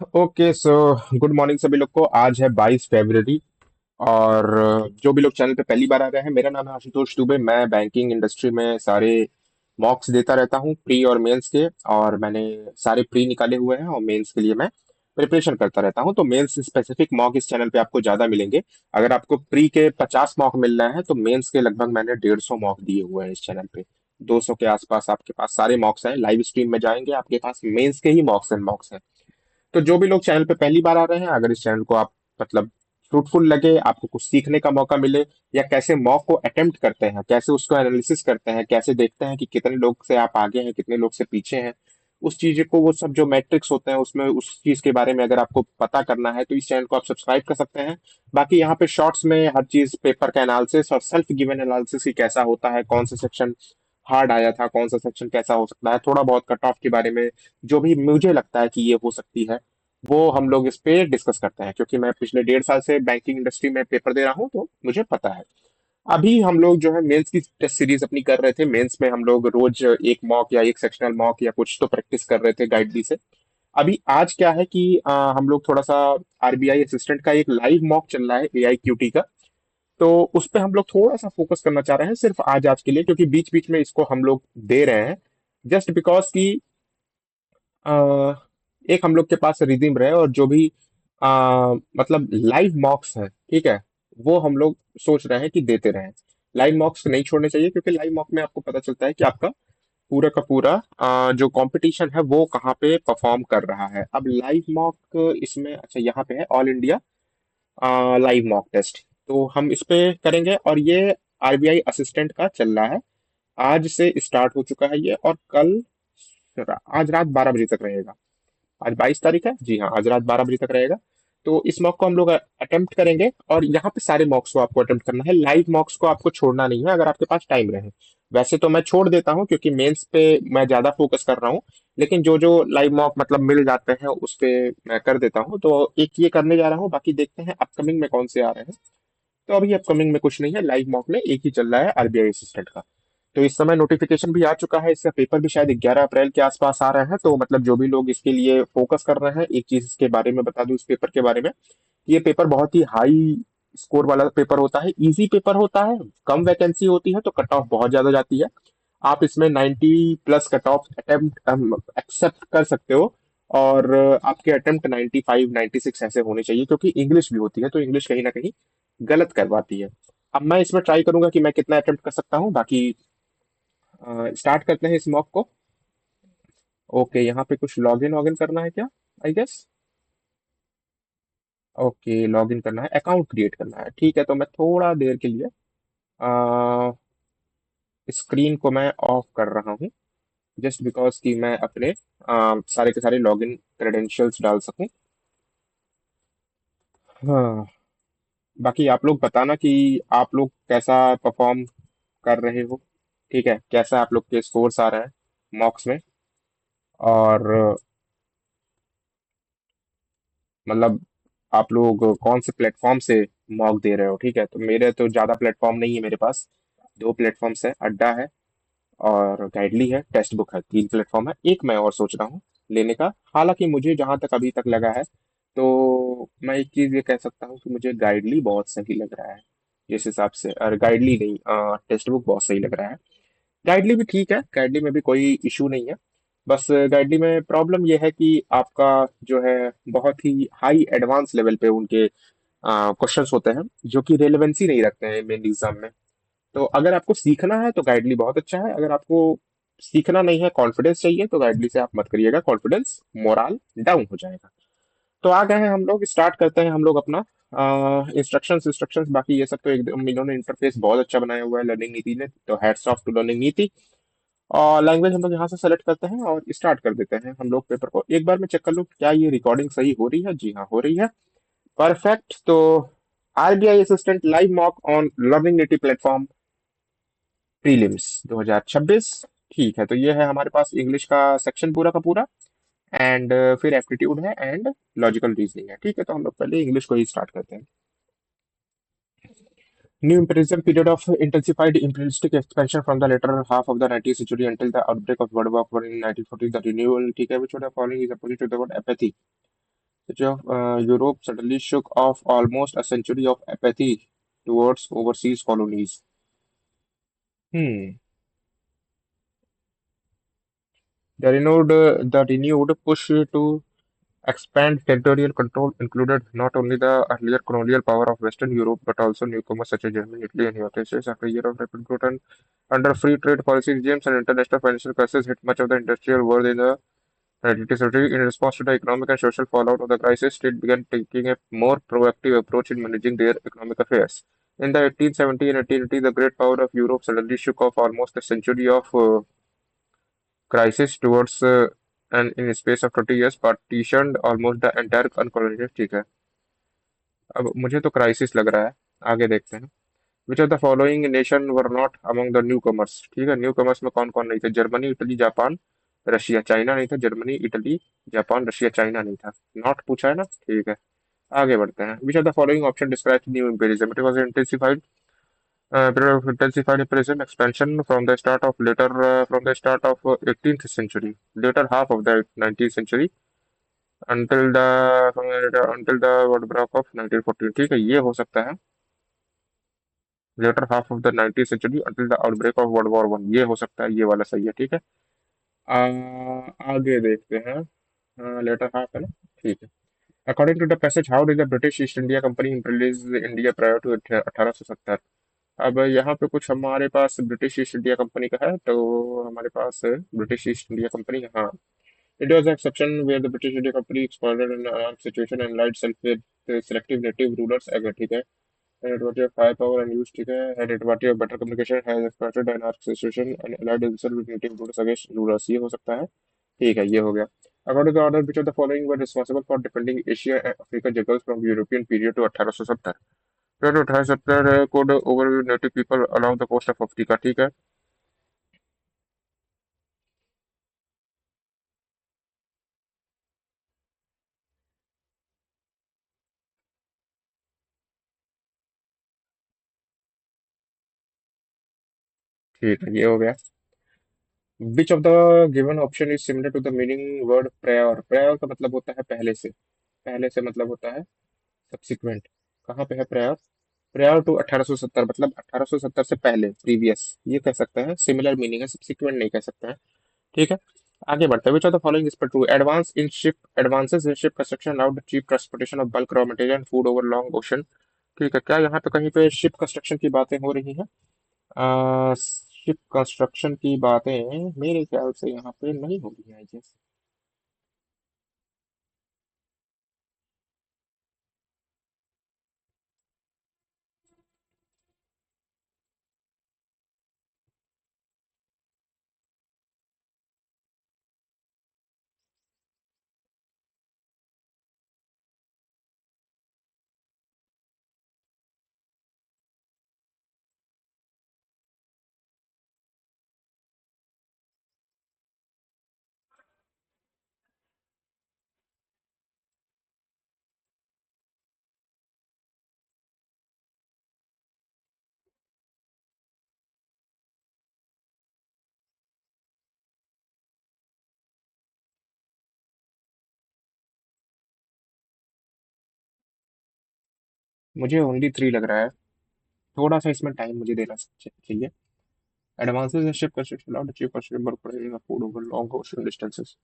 Okay so good morning सभी लोग को। आज है 22 फरवरी। और जो भी लोग चैनल पे पहली बार आ रहे हैं, मेरा नाम है आशुतोष दुबे। मैं बैंकिंग इंडस्ट्री में सारे मॉक्स देता रहता हूँ, प्री और मेंस के। और मैंने सारे प्री निकाले हुए हैं और मेंस के लिए मैं प्रिपरेशन करता रहता हूँ। तो मेंस स्पेसिफिक मॉक इस चैनल पे आपको ज्यादा मिलेंगे। अगर आपको प्री के 50 मॉक मिल रहे हैं तो मेंस के लगभग मैंने 150 मॉक दिए हुए हैं इस चैनल पे। 200 के आसपास आपके पास सारे मॉक्स हैं। लाइव स्ट्रीम में जाएंगे, आपके पास मेंस के ही मॉक्स हैं। तो जो भी लोग चैनल पे पहली बार आ रहे हैं, अगर इस चैनल को आप मतलब फ्रूटफुल लगे, आपको कुछ सीखने का मौका मिले, या कैसे मॉक को अटेम्प्ट करते हैं, कैसे उसको एनालिसिस करते हैं, कैसे देखते हैं कि कितने लोग से आप आगे हैं, कितने लोग से पीछे हैं, उस चीज को, वो सब जो मैट्रिक्स होते हैं उसमें उस चीज के बारे में अगर आपको पता करना है तो इस चैनल को आप सब्सक्राइब कर सकते हैं। बाकी यहाँ पे शॉर्ट्स में हर चीज, पेपर का एनालिसिस और सेल्फ गिवन एनालिसिस की कैसा होता है, कौन सा सेक्शन हार्ड आया था, कौन सा सेक्शन कैसा हो सकता है, थोड़ा बहुत कट ऑफ के बारे में जो भी मुझे लगता है कि ये हो सकती है, वो हम लोग इस पे डिस्कस करते हैं। क्योंकि मैं पिछले 1.5 साल से बैंकिंग इंडस्ट्री में पेपर दे रहा हूँ तो मुझे पता है। अभी हम लोग जो है मेंस की टेस्ट सीरीज अपनी कर रहे थे। मेंस में हम लोग रोज एक मॉक या एक सेक्शनल मॉक या कुछ तो प्रैक्टिस कर रहे थे गाइडली से। अभी आज क्या है कि हम लोग थोड़ा सा आरबीआई असिस्टेंट का एक लाइव मॉक चल रहा है एआईक्यूटी का। तो उस पे हम लोग थोड़ा सा फोकस करना चाह रहे हैं सिर्फ आज आज के लिए, क्योंकि बीच बीच में इसको हम लोग दे रहे हैं जस्ट बिकॉज कि अ, एक हम लोग के पास रिदम रहे। और जो भी मतलब लाइव मॉक्स हैं, ठीक है, वो हम लोग सोच रहे हैं कि देते रहें। लाइव मॉक्स नहीं छोड़ने चाहिए, क्योंकि लाइव मॉक में आपको पता चलता है कि आपका पूरा का पूरा जो कंपटीशन है वो कहाँ पे परफॉर्म कर रहा है। अब लाइव मॉक इसमें, अच्छा यहाँ पे है all India live mock test. तो हम इस पे करेंगे, और ये आरबीआई असिस्टेंट का चल रहा है। आज से स्टार्ट हो चुका है ये, और कल आज रात 12 बजे तक रहेगा। आज 22 तारीख है, जी हाँ, आज रात 12 बजे तक रहेगा। तो इस मॉक को हम लोग अटेम्प्ट करेंगे, और यहाँ पे सारे मॉक्स को आपको अटेम्प्ट करना है। लाइव मॉक्स को आपको छोड़ना नहीं है अगर आपके पास टाइम रहे। वैसे तो मैं छोड़ देता हूँ क्योंकि मेंस पे मैं ज्यादा फोकस कर रहा हूँ, लेकिन जो जो लाइव मॉक मतलब मिल जाते हैं उस पे मैं कर देता हूँ। तो एक ये करने जा रहा हूँ, बाकी देखते हैं अपकमिंग में कौन से आ रहे हैं। तो अभी अपकमिंग में कुछ नहीं है, लाइव मॉक में एक ही चल रहा है आरबीआई असिस्टेंट का। तो इस समय नोटिफिकेशन भी आ चुका है, इसका पेपर भी शायद 11 अप्रैल के आसपास आ रहा है। तो मतलब जो भी लोग इसके लिए फोकस कर रहे हैं, एक चीज इसके बारे में बता दूं इस पेपर के बारे में। ये पेपर बहुत ही हाई स्कोर वाला पेपर होता है, इजी पेपर होता है, कम वैकेंसी होती है तो कट ऑफ बहुत ज्यादा जाती है। आप इसमें 90+ कट ऑफ अटेम्प्ट एक्सेप्ट कर सकते हो। और आपके अटेम्प्ट 95 96 ऐसे होने चाहिए, क्योंकि इंग्लिश भी होती है तो इंग्लिश कहीं ना कहीं गलत करवाती है। अब मैं इसमें ट्राई करूंगा कि मैं कितना अटेम्प्ट कर सकता हूँ। बाकी स्टार्ट करते हैं इस मॉक को। ओके, यहाँ पे कुछ लॉगिन वॉगिन करना है क्या, आई गेस। ओके, लॉगिन करना है, अकाउंट क्रिएट करना है, ठीक है। तो मैं थोड़ा देर के लिए स्क्रीन को मैं ऑफ कर रहा हूँ, जस्ट बिकॉज कि मैं अपने सारे के सारे लॉगिन क्रेडेंशियल्स डाल सकूं। हाँ, बाकी आप लोग बताना कि आप लोग कैसा परफॉर्म कर रहे हो, ठीक है, कैसा आप लोग के स्कोर्स आ रहे हैं मॉक्स में। और मतलब आप लोग कौन से प्लेटफॉर्म से मॉक दे रहे हो, ठीक है। तो मेरे तो ज्यादा प्लेटफॉर्म नहीं है, मेरे पास दो प्लेटफॉर्म्स है, अड्डा है और गाइडली है, टेक्स्ट बुक है, तीन प्लेटफॉर्म है। एक मैं और सोच रहा हूँ लेने का। हालांकि मुझे जहां तक अभी तक लगा है, तो मैं एक चीज ये कह सकता हूँ कि मुझे गाइडली बहुत सही लग रहा है जिस हिसाब से। और गाइडली नहीं, टेक्स्ट बुक बहुत सही लग रहा है। गाइडली भी ठीक है, गाइडली में भी कोई इशू नहीं है। बस गाइडली में प्रॉब्लम यह है कि आपका जो है बहुत ही हाई एडवांस लेवल पे उनके क्वेश्चंस होते हैं जो कि रेलेवेंसी नहीं रखते हैं मेन एग्जाम में। तो अगर आपको सीखना है तो गाइडली बहुत अच्छा है। अगर आपको सीखना नहीं है, कॉन्फिडेंस चाहिए, तो गाइडली से आप मत करिएगा, कॉन्फिडेंस मोरल डाउन हो जाएगा। तो आ गए हैं हम लोग, स्टार्ट करते हैं हम लोग अपना इंस्ट्रक्शंस इंस्ट्रक्शंस। बाकी ये सब तो एकदम इन्होंने इंटरफेस बहुत अच्छा बनाया हुआ है लर्निंग नीति ने, तो हैट्स ऑफ टू लर्निंग नीति। और लैंग्वेज हम लोग यहाँ से सेलेक्ट करते हैं और स्टार्ट कर देते हैं हम लोग पेपर को। एक बार मैं चेक कर लूँ क्या ये रिकॉर्डिंग सही हो रही है। जी हाँ, हो रही है, परफेक्ट। तो RBI assistant live mock on learning नीति प्लेटफॉर्म प्रीलिम्स 2026। ठीक है, तो ये है हमारे पास इंग्लिश का सेक्शन पूरा का पूरा। एंड फिर एप्टीट्यूड है एंड लॉजिकल रीजनिंग है। ठीक है, तो हम लोग पहले इंग्लिश को ही स्टार्ट करते हैं। New imperialism period of intensified imperialistic expansion from the latter half of the 19th century until the outbreak of World War I in 1940, the renewal, ठीक है, which word following is opposite to the word apathy. which of Europe suddenly shook off almost a century of apathy towards overseas colonies. Hmm. The renewed push to expand territorial control included not only the earlier colonial power of Western Europe but also newcomers such as Germany, Italy, and United States. After a year of rapid growth and under free trade policy regimes and international financial crisis hit much of the industrial world in the 19th century. In response to the economic and social fallout of the crisis, states began taking a more proactive approach in managing their economic affairs. In the 1870 and 1880, the great power of Europe suddenly shook off almost a century of crisis towards and in a space of 20 years partitioned almost the entire uncolonized. ठीक है, अब मुझे तो crisis लग रहा है, आगे देखते हैं। Which of the following nation were not among the new commerce. ठीक है, न्यू कमर्स में कौन कौन नहीं थे? Germany, Italy, Japan, Russia. China नहीं था। Germany, Italy, Japan, Russia, China नहीं था। नॉट पूछा है ना, ठीक है। आगे बढ़ते हैं। Which of the following option describe new imperialism? It was intensified period of intensified imperialism expansion from the start of 18th century, later half of the 19th century until the outbreak of 1914। ठीक है, ये हो सकता है। Latter half of the 19th century until the outbreak of world war one, ये हो सकता है, ये वाला सही है। ठीक है। आ, आगे देखते हैं। लेटर हाफ है ना, ठीक है। According to the passage, how did the British East India company introduce India prior to 1870? अब यहाँ पे कुछ हमारे पास ब्रिटिश ईस्ट इंडिया कंपनी का है, तो हमारे पास ब्रिटिश ईस्ट इंडिया कंपनी, हाँ। It was exception where the British India company exploited an armed situation and light self with selective native rulers अगर, ठीक है। And advantage of firepower and use, ठीक है। And advantage of better communication has exploited an armed situation and allied himself with native rulers against rulers, ये हो सकता है। ठीक है, ये हो गया। According to the order, which of the following were responsible for defending Asia and Africa juggles from European period to 1870? Prior to 1870 could overview native people along the coast of Africa, ठीक है। ठीक है, ये हो गया। Which of the given option is similar to the meaning word prior? Prior का मतलब होता है पहले से। पहले से मतलब होता है सब्सिक्वेंट। कहाँ पे है प्रायर? प्रायर टू 1870 मतलब 1870 से पहले, प्रीवियस, ये कह सकते हैं। सिमिलर मीनिंग है, सब्सिक्वेंट नहीं कह सकते हैं। ठीक है, आगे बढ़ते हैं। Which of the following is पर true? Advances in ship construction allowed cheap transportation of bulk raw material and food over long ocean. ठीक है, क्या यहाँ पे कहीं पे शिप कंस्ट्रक्शन की बातें हो रही हैं? शिप कंस्ट्रक्शन की बातें मेरे ख्याल से यहाँ पे नहीं हो रही है, आई गेस। मुझे ओनली थ्री लग रहा है। थोड़ा सा इसमें टाइम मुझे देना चाहिए। Advances in ship construction allowed cheap construction food over long ocean distances.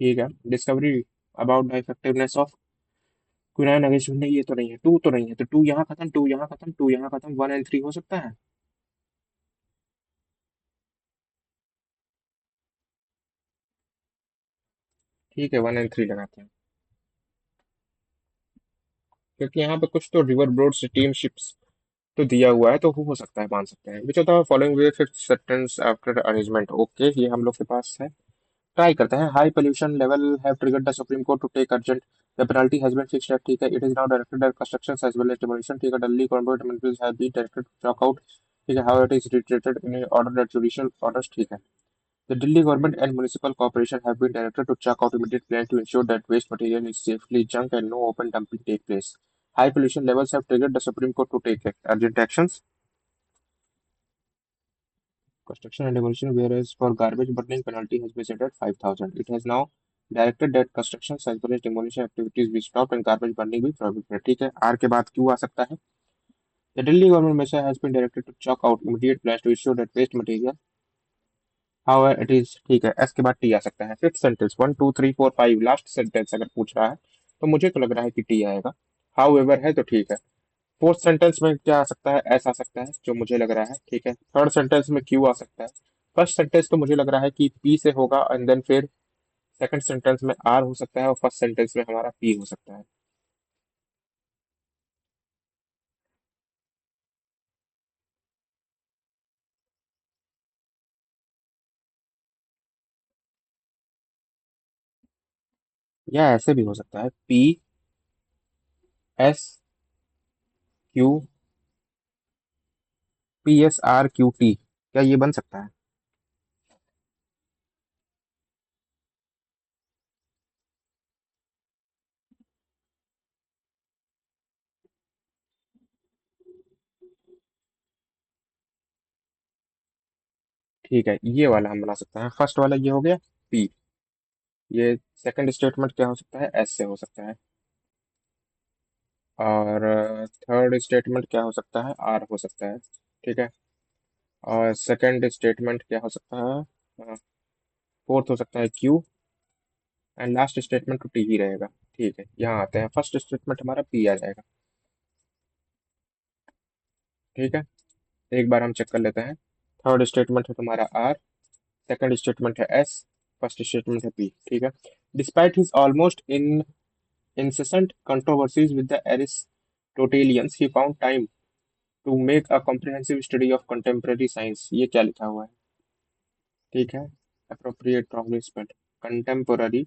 ठीक है, discovery about the effectiveness of quinine against, नहीं ये तो नहीं है, टू तो नहीं है, तो टू यहाँ खत्म, टू यहाँ खत्म, टू यहाँ खत्म, वन एंड थ्री हो सकता है। ठीक है, वन एंड थ्री लगाते हैं, क्योंकि यहाँ पे कुछ तो रिवर ब्रोड स्टीम शिप्स तो दिया हुआ है, तो वो हो सकता है, मान सकते हैं। Which of the following way fifth sentence after arrangement? Okay, ये हम लोग के पास है। ट्राई करते हैं। High pollution level have triggered the Supreme Court to take urgent, the penalty has been fixed, ठीक है। It is now directed that construction as well as demolition, ठीक है। Delhi government ministries have been directed to chalk out, ठीक है, how it is retreated in order that judicial orders, ठीक है। The Delhi government and municipal corporation have been directed to check out immediate plans to ensure that waste material is safely junked and no open dumping take place. High pollution levels have triggered the Supreme Court to take urgent actions. Construction and demolition, whereas for garbage burning penalty has been set at 5,000. It has now directed that construction as well as demolition activities be stopped and garbage burning be prohibited. ठीक है, are के बाद क्यों आ सकता है? The Delhi government measure has been directed to chalk out immediate plans to ensure that waste material however it is, ठीक है। S के बाद टी आ सकता है। फिफ्थ सेंटेंस 1 2 3 4 5 लास्ट सेंटेंस अगर पूछ रहा है तो मुझे तो लग रहा है कि टी आएगा। हाउ एवर है तो ठीक है। फोर्थ सेंटेंस में क्या आ सकता है? एस आ सकता है जो मुझे लग रहा है, ठीक है। थर्ड सेंटेंस में क्यू आ सकता है। फर्स्ट सेंटेंस तो मुझे लग रहा है कि पी से होगा एंड देन फिर सेकंड सेंटेंस में आर हो सकता है और फर्स्ट सेंटेंस में हमारा पी हो सकता है। या ऐसे भी हो सकता है P S Q P S R Q T, क्या ये बन सकता है? ठीक है, ये वाला हम बना सकते हैं। फर्स्ट वाला ये हो गया पी। ये सेकंड स्टेटमेंट क्या हो सकता है? एस से हो सकता है। और थर्ड स्टेटमेंट क्या हो सकता है? आर हो सकता है, ठीक है। और सेकंड स्टेटमेंट क्या हो सकता है? फोर्थ हो सकता है क्यू एंड लास्ट स्टेटमेंट तो टी ही रहेगा। ठीक है, यहाँ आते हैं। फर्स्ट स्टेटमेंट हमारा पी आ जाएगा, ठीक है। एक बार हम चेक कर लेते हैं। थर्ड स्टेटमेंट है तुम्हारा आर, सेकंड स्टेटमेंट है एस, फर्स्ट स्टेटमेंट है पी, ठीक है। Despite his almost in incessant controversies with the Aristotelians, he found time to make a comprehensive study of contemporary science। ये क्या लिखा हुआ है? ठीक है, appropriate wrongly spelled, contemporary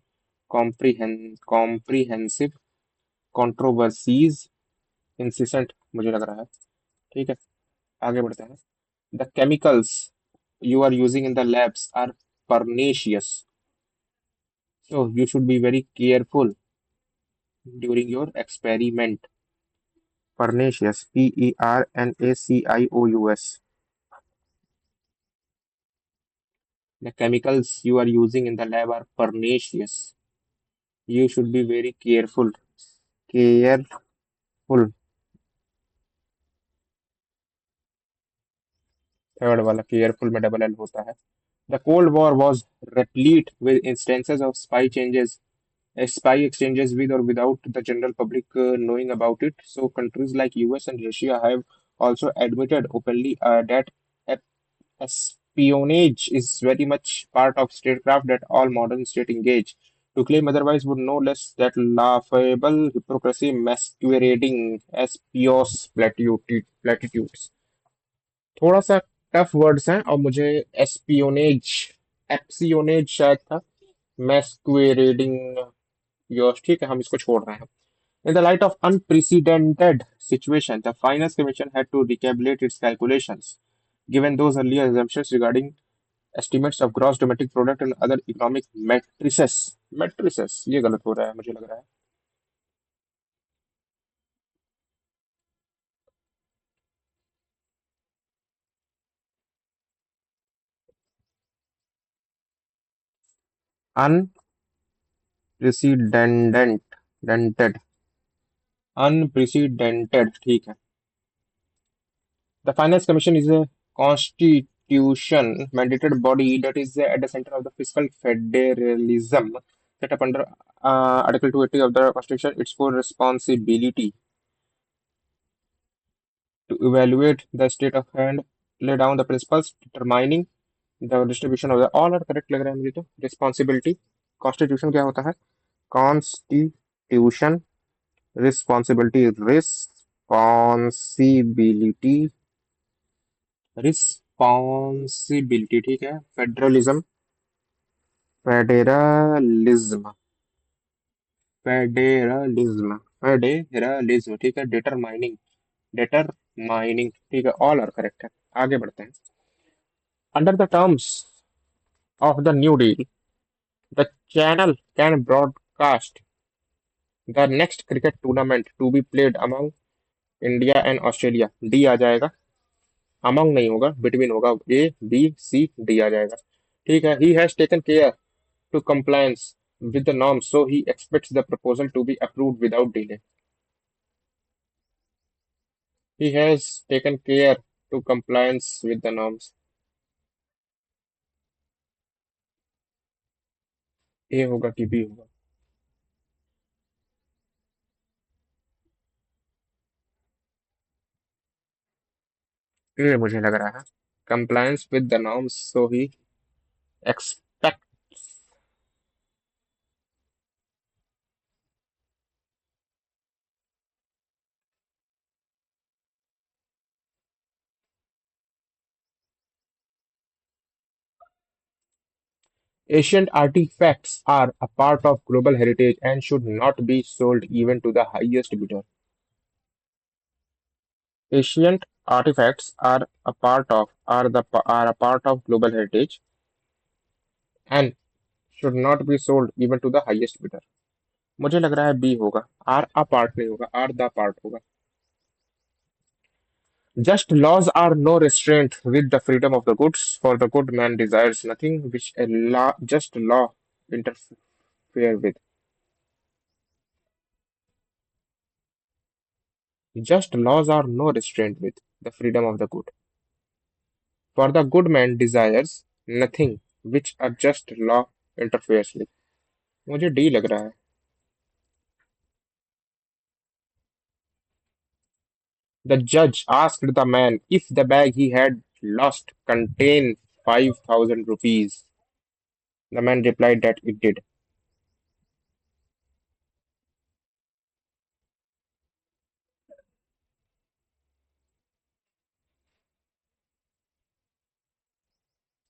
comprehensive controversies incessant मुझे लग रहा है, ठीक है। आगे बढ़ते हैं। The chemicals you are using in the labs are pernicious, so you should be very careful during your experiment। Pernicious, Pernicious. The chemicals you are using in the lab are pernicious. You should be very careful. Careful। Third वाला careful में double L होता है। The Cold War was replete with instances of spy exchanges with or without the general public knowing about it. So countries like US and Russia have also admitted openly that espionage is very much part of statecraft that all modern state engage. To claim otherwise would no less that laughable hypocrisy masquerading as pious platitudes। थोड़ा सा tough words हैं और मुझे espionage, एप्सियोनेज शायद था, मैस्क्वेरेडिंग your, ठीक है, हम इसको छोड़ रहे हैं। In the light of unprecedented situation, the Finance Commission had to recalibrate its calculations, given those earlier assumptions regarding estimates of gross domestic product and other economic matrices। matrices ये गलत हो रहा है मुझे लग रहा है। अनप्रेसिडेंटेड, डेंटेड, अनप्रेसिडेंटेड, ठीक है। The Finance Commission is a constitution mandated body that is at the center of the fiscal federalism set up under Article 280 of the Constitution. Its core responsibility to evaluate the state of hand, lay down the principles determining the distribution of the all are correct लग रहा है मुझे तो। responsibility, constitution क्या होता है? constitution, responsibility, ठीक है। फेडरलिज्म, फेडेरलिज्म, फेडेरलिज्म ठीक है। डिटरमाइनिंग, डिटरमाइनिंग ठीक है, ऑल आर करेक्ट है। आगे बढ़ते हैं। Under the terms of the new deal, the channel can broadcast the next cricket tournament to be played among India and Australia. D आ जाएगा, अमंग नहीं होगा, बिटवीन होगा। ए बी सी डी आ जाएगा। ठीक है। He has taken care to compliance with the norms, so he expects the proposal to be approved without delay. He has taken care to compliance with the norms. ए होगा कि B होगा? ए मुझे लग रहा है। Compliance with the norms, so he expect ancient artifacts are a part of global heritage and should not be sold even to the highest bidder. Ancient artifacts are a part of global heritage and should not be sold even to the highest bidder. मुझे लग रहा है B होगा। Are a part नहीं होगा, are the part होगा। Just laws are no restraint with the freedom of the goods, for the good man desires nothing which a just law interfere with. Just laws are no restraint with the freedom of the good, for the good man desires nothing which a just law interferes with. मुझे D लग रहा है। The judge asked the man if the bag he had lost contained 5,000 rupees. The man replied that it did.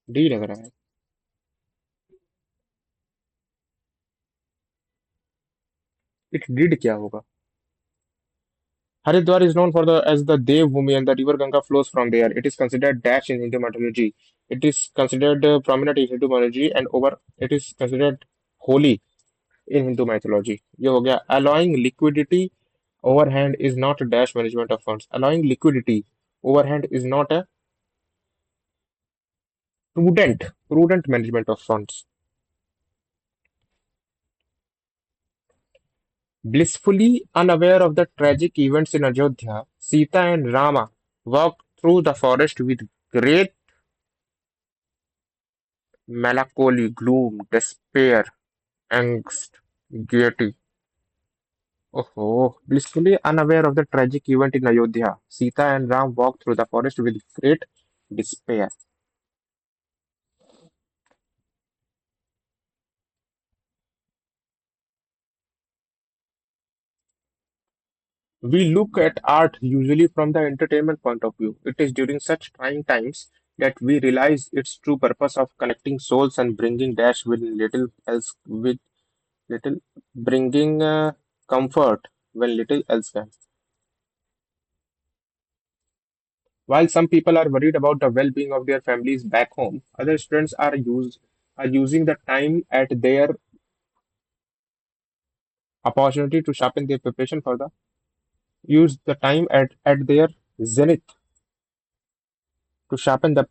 D लग रहा है। It did क्या होगा? Haridwar is known for the as the Dev Bhumi and the river Ganga flows from there. It is considered dash in Hindu mythology. It is considered prominent in Hindu mythology and over it is considered holy in Hindu mythology. ये हो गया। Allowing liquidity overhand is not a dash management of funds. Allowing liquidity overhand is not a prudent management of funds. Blissfully unaware of the tragic events in Ayodhya, Sita and Rama walked through the forest with great melancholy, gloom, despair, angst, gaiety. Oh, blissfully unaware of the tragic event in Ayodhya, Sita and Ram walked through the forest with great despair. We look at art usually from the entertainment point of view. It is during such trying times that we realize its true purpose of connecting souls and bringing dash with little bringing comfort when little else can. While some people are worried about the well-being of their families back home, other students are using the time at their opportunity to sharpen their preparation for the use the time at their zenith to sharpen the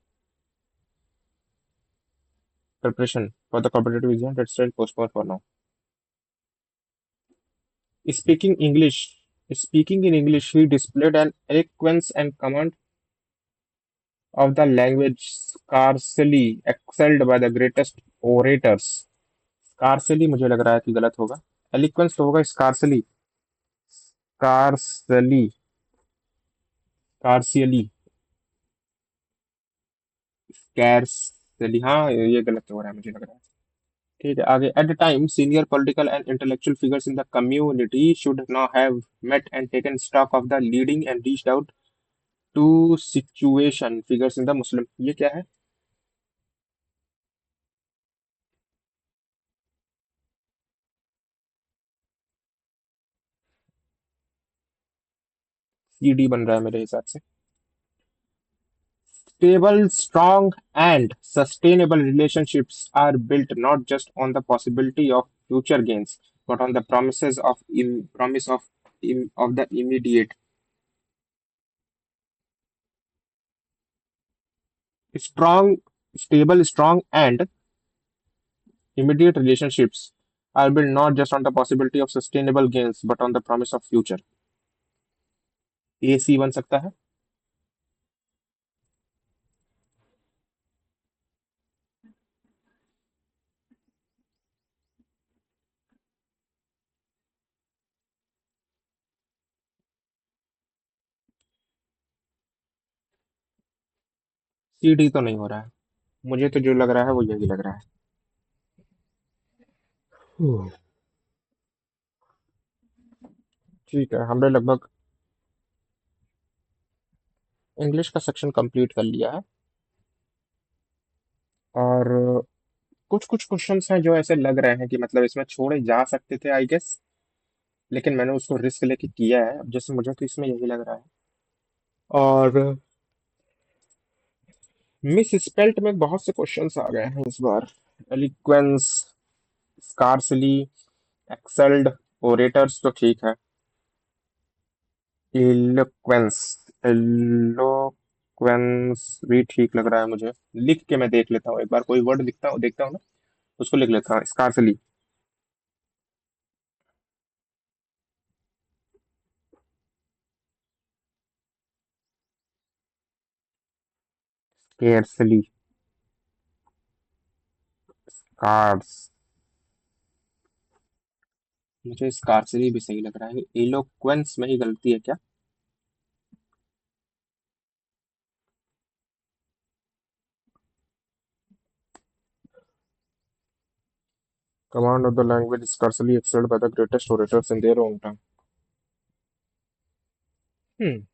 preparation for the competitive exam that's still postponed for now. Speaking English, speaking in English, he displayed an eloquence and command of the language scarcely excelled by the greatest orators. Scarcely मुझे लग रहा है कि गलत होगा। eloquence तो होगा scarcely, scarcely, scarcely, scarcely। हाँ ये गलत हो रहा है मुझे लग रहा है। ठीक है आगे। At the time, senior political and intellectual figures in the community should now have met and taken stock of the leading and reached out to situation figures in the Muslim। ये क्या है? ईडी बन रहा है मेरे हिसाब से। Stable, strong, and sustainable relationships are built not just on the possibility of future gains, but on the promises of of the immediate. Strong, stable, strong, and immediate relationships are built not just on the possibility of sustainable gains, but on the promise of future. ए सी बन सकता है। C D तो नहीं हो रहा है। मुझे तो जो लग रहा है वो यही लग रहा है। हम्म, ठीक है, हमने लगभग इंग्लिश का सेक्शन कंप्लीट कर लिया है। और कुछ कुछ क्वेश्चंस हैं जो ऐसे लग रहे हैं कि मतलब इसमें छोड़े जा सकते थे आई गेस, लेकिन मैंने उसको रिस्क लेके किया है। अब जैसे मुझे तो इसमें यही लग रहा है। और मिस स्पेल्ट में बहुत से क्वेश्चंस आ गए हैं इस बार। एलिक्वेंस, स्कार्सली, एक्सेल्ड, ओरेटर्स तो ठीक है। इलोक्वेंस, एलोक्वेंस भी ठीक लग रहा है मुझे। लिख के मैं देख लेता हूँ एक बार, कोई वर्ड लिखता हूँ देखता हूँ ना, उसको लिख लेता हूँ। स्कार्सली, स्केर्सली, कार्स, मुझे स्कार्सली भी सही लग रहा है। एलोक्वेंस में ही गलती है क्या? Command of the language is scarcely excelled by the greatest orators in their own time. हम्म,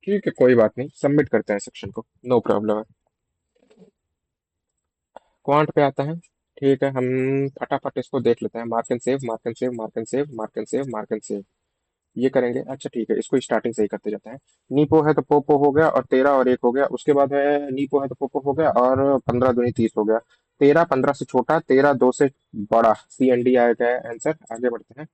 ठीक है, कोई बात नहीं, सबमिट करते हैं सेक्शन को, नो प्रॉब्लम है। क्वांट पे आता है। ठीक है, हम फटाफट इसको देख लेते हैं। Mark and save, mark and save, mark and save, mark and save, mark and save, ये करेंगे। अच्छा ठीक है, इसको स्टार्टिंग से ही करते जाते हैं। नीपो है तो पोपो हो गया, और 13 और 1 हो गया। उसके बाद है नीपो है तो पोपो हो गया, और 15 दूनी 30 हो गया। 13 15 से छोटा, 13 2 से बड़ा, सी एन डी आया गया आंसर। आगे बढ़ते हैं।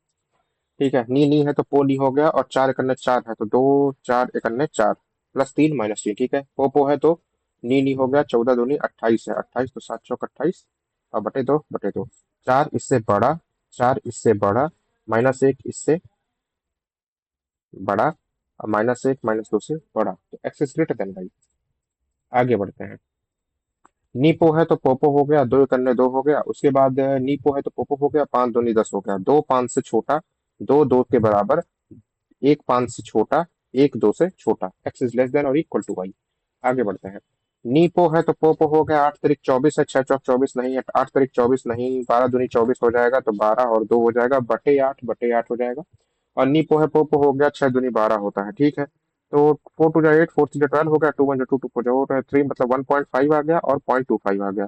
ठीक है, नी नी है तो पो नी हो गया, और 4 1 4 है तो 2 4 1 4 +3 -3। ठीक है, पो है तो नी हो गया। 14 दूनी 28 है, 28 तो 7 चौक 28, और बटे दो। 4 इससे बड़ा, 4 इससे बड़ा, -1 इससे बड़ा, और -1 -2 से बड़ा, तो X is greater than Y. आगे बढ़ते हैं। नीपो है तो पोपो हो गया, 2 1 2 हो गया। उसके बाद नीपो है तो पोपो हो गया, 5 दूनी 10 हो गया। 2 5 से छोटा, 2 2 के बराबर, 1 5 से छोटा, 1 2 से छोटा, एक्स इज लेस देन और इक्वल टू वाई। आगे बढ़ते हैं। नीपो है तो पोपो हो गया, 8 3 24 है, 6 चौक 24 नहीं है, 8 3 24 नहीं, 12 दूनी 24 हो जाएगा, तो 12 और 2 हो जाएगा, बटे 8 हो जाएगा। और नीपो है पोपो हो गया, 6 दूनी 12 होता है। ठीक है, तो 4 2 8, 4 3 12 हो गया, 2 1 2 2 4 3, मतलब 1.5 आ गया, और 0.25 आ गया।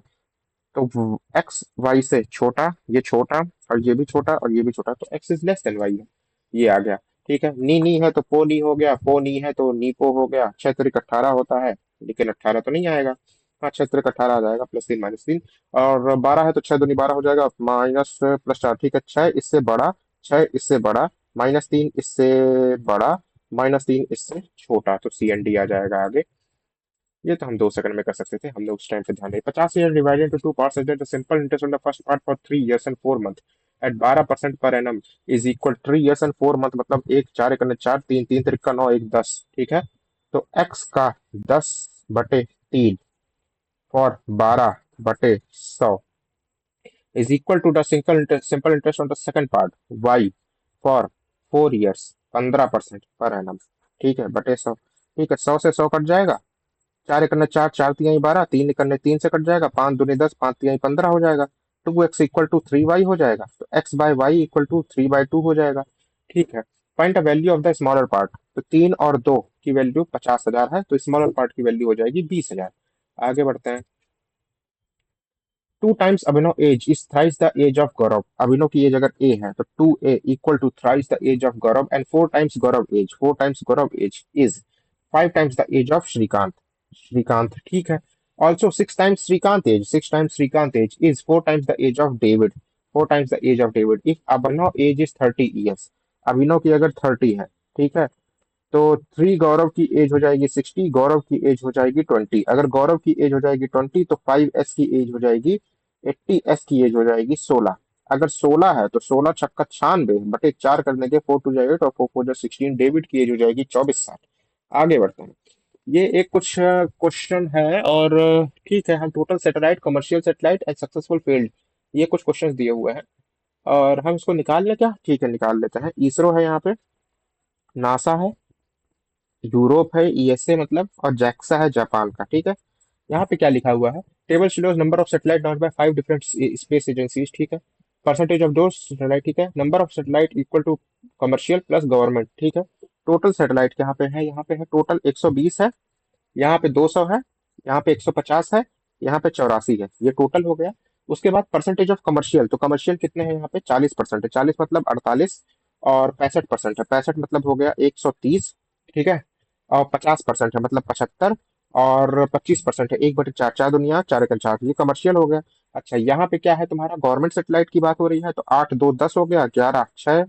तो एक्स वाई से छोटा, ये छोटा, और ये भी छोटा, और ये भी छोटा, तो X is less than Y है। ये आ गया। ठीक है, नी नी है तो पो नी हो गया, पो नी है तो नी पो हो गया। 6 3 18 होता है, लेकिन 18 तो नहीं आएगा। हाँ, 6 3 18 आ जाएगा, +3 -3। और 12 है तो 6 दूनी 12 हो जाएगा, माइनस +4। ठीक है, 6 इससे बड़ा, 6 इससे बड़ा, -3 इससे बड़ा, -3 इससे छोटा, तो सी एन डी आ जाएगा आगे। ये तो हम 2 सेकंड में कर सकते थे, हमने उस टाइम पे ध्यान नहीं। 50 year divided to 2 parts is the simple interest on the first part for 3 years and 4 months at 12% per annum is equal 3 years and 4 months, मतलब 1 4 1 4, 3 3 3 9 1 10। ठीक है, तो एक्स का 10/3 for 12/100 is equal to the simple interest on the second part y for 4 years 15% per annum. ठीक है, बटे 100। ठीक है, 100 से 100 कट जाएगा। 4 1 4, 4 3 12, 3 1 3 से कट जाएगा, 5 दूनी 10, 5 3 15 हो जाएगा। 2x इक्वल टू 3y हो जाएगा, तो x/y इक्वल टू 3/2 हो जाएगा। ठीक है, find the value of the smaller part. तो 3 और 2 की वैल्यू 50,000 है, तो स्मॉलर पार्ट की वैल्यू हो जाएगी 20,000। आगे बढ़ते हैं। Two times Abhinav age is thrice the age of Gaurav. Abhinav की एज अगर ए है तो 2a equal to thrice the age of Gaurav, and four times Gaurav age is 5 times the age of Shrikant. Shrikant, ठीक है। Also six times Shrikant age is 4 times the age of David. 4 times the age of David. If Abhinav age is 30 years, Abhinav की अगर 30 है, ठीक है, तो 3 गौरव की as हो जाएगी 60, गौरव की एज हो जाएगी 20। अगर गौरव की एज हो जाएगी 20 तो 5s की एज हो जाएगी 80, s की एज हो जाएगी 16। अगर 16 है तो 16 छक्का 96 बटे 4 करने के 4 2 8 और 4 4 16, डेविड की एज हो जाएगी 24 साल। आगे बढ़ते हैं। ये एक कुछ क्वेश्चन है, और ठीक है, हम total satellite, commercial satellite and successful field, ये कुछ क्वेश्चंस दिए हुए हैं, और हम इसको निकाल लें क्या? ठीक है, निकाल लेते हैं। इसरो है यहाँ पे, नासा है, यूरोप है, ईएसए मतलब, और जैक्सा है जापान का, ठीक है। यहाँ पे क्या लिखा हुआ है? Table shows number of satellite launch by 5 different space agencies, ठीक है। परसेंटेज ऑफ दो सैटेलाइट, ठीक है। Number of satellite equal to commercial plus government, ठीक है। टोटल सैटेलाइट यहाँ पे है, यहाँ पे है टोटल 120 है, यहाँ पे 200 है, यहाँ पे 150 है, यहाँ पे 84 है, ये टोटल हो गया। उसके बाद परसेंटेज ऑफ कमर्शियल, तो कमर्शियल कितने हैं यहाँ पे? 40% है। 40 मतलब 48, और 65% है। 65 मतलब हो गया 130, ठीक है। और 50% है मतलब 75, और 25% है 1/4, 4 दुनिया 4 1 4, ये कमर्शियल हो गया। अच्छा, यहाँ पे क्या है तुम्हारा? गवर्नमेंट सेटेलाइट की बात हो रही है, तो 8 2 10 हो गया, 11 6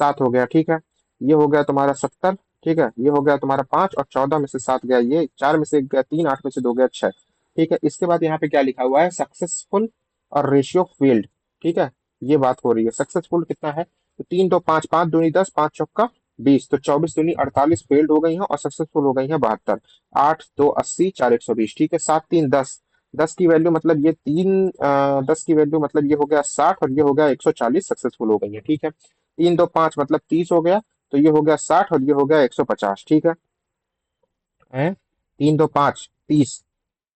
7 हो गया, ठीक है। ये हो गया तुम्हारा 70, ठीक है। ये हो गया तुम्हारा 5, और 14 में से 7 गया, ये 4 में से 1 गया 3, 8 में से 2 गया 6, ठीक है। इसके बाद यहाँ पे क्या लिखा हुआ है? सक्सेसफुल और रेशियो फील्ड, ठीक है। ये बात हो रही है। सक्सेसफुल कितना है? तो 3 2 5, 5 दूनी 10, 5 चौका 20, तो 24 दूनी 48 फेल्ड हो गई हैं, और सक्सेसफुल हो गई हैं 72। 8 2 80, 4 120, ठीक है। 7 3 10, 10 की वैल्यू मतलब ये 10 की वैल्यू मतलब ये हो गया 60, और ये हो गया 140, सक्सेसफुल हो गई है, ठीक है। 3 2 5 मतलब 30 हो गया, तो ये हो गया 60, और ये हो गया 150, ठीक है। 3 2 5 30,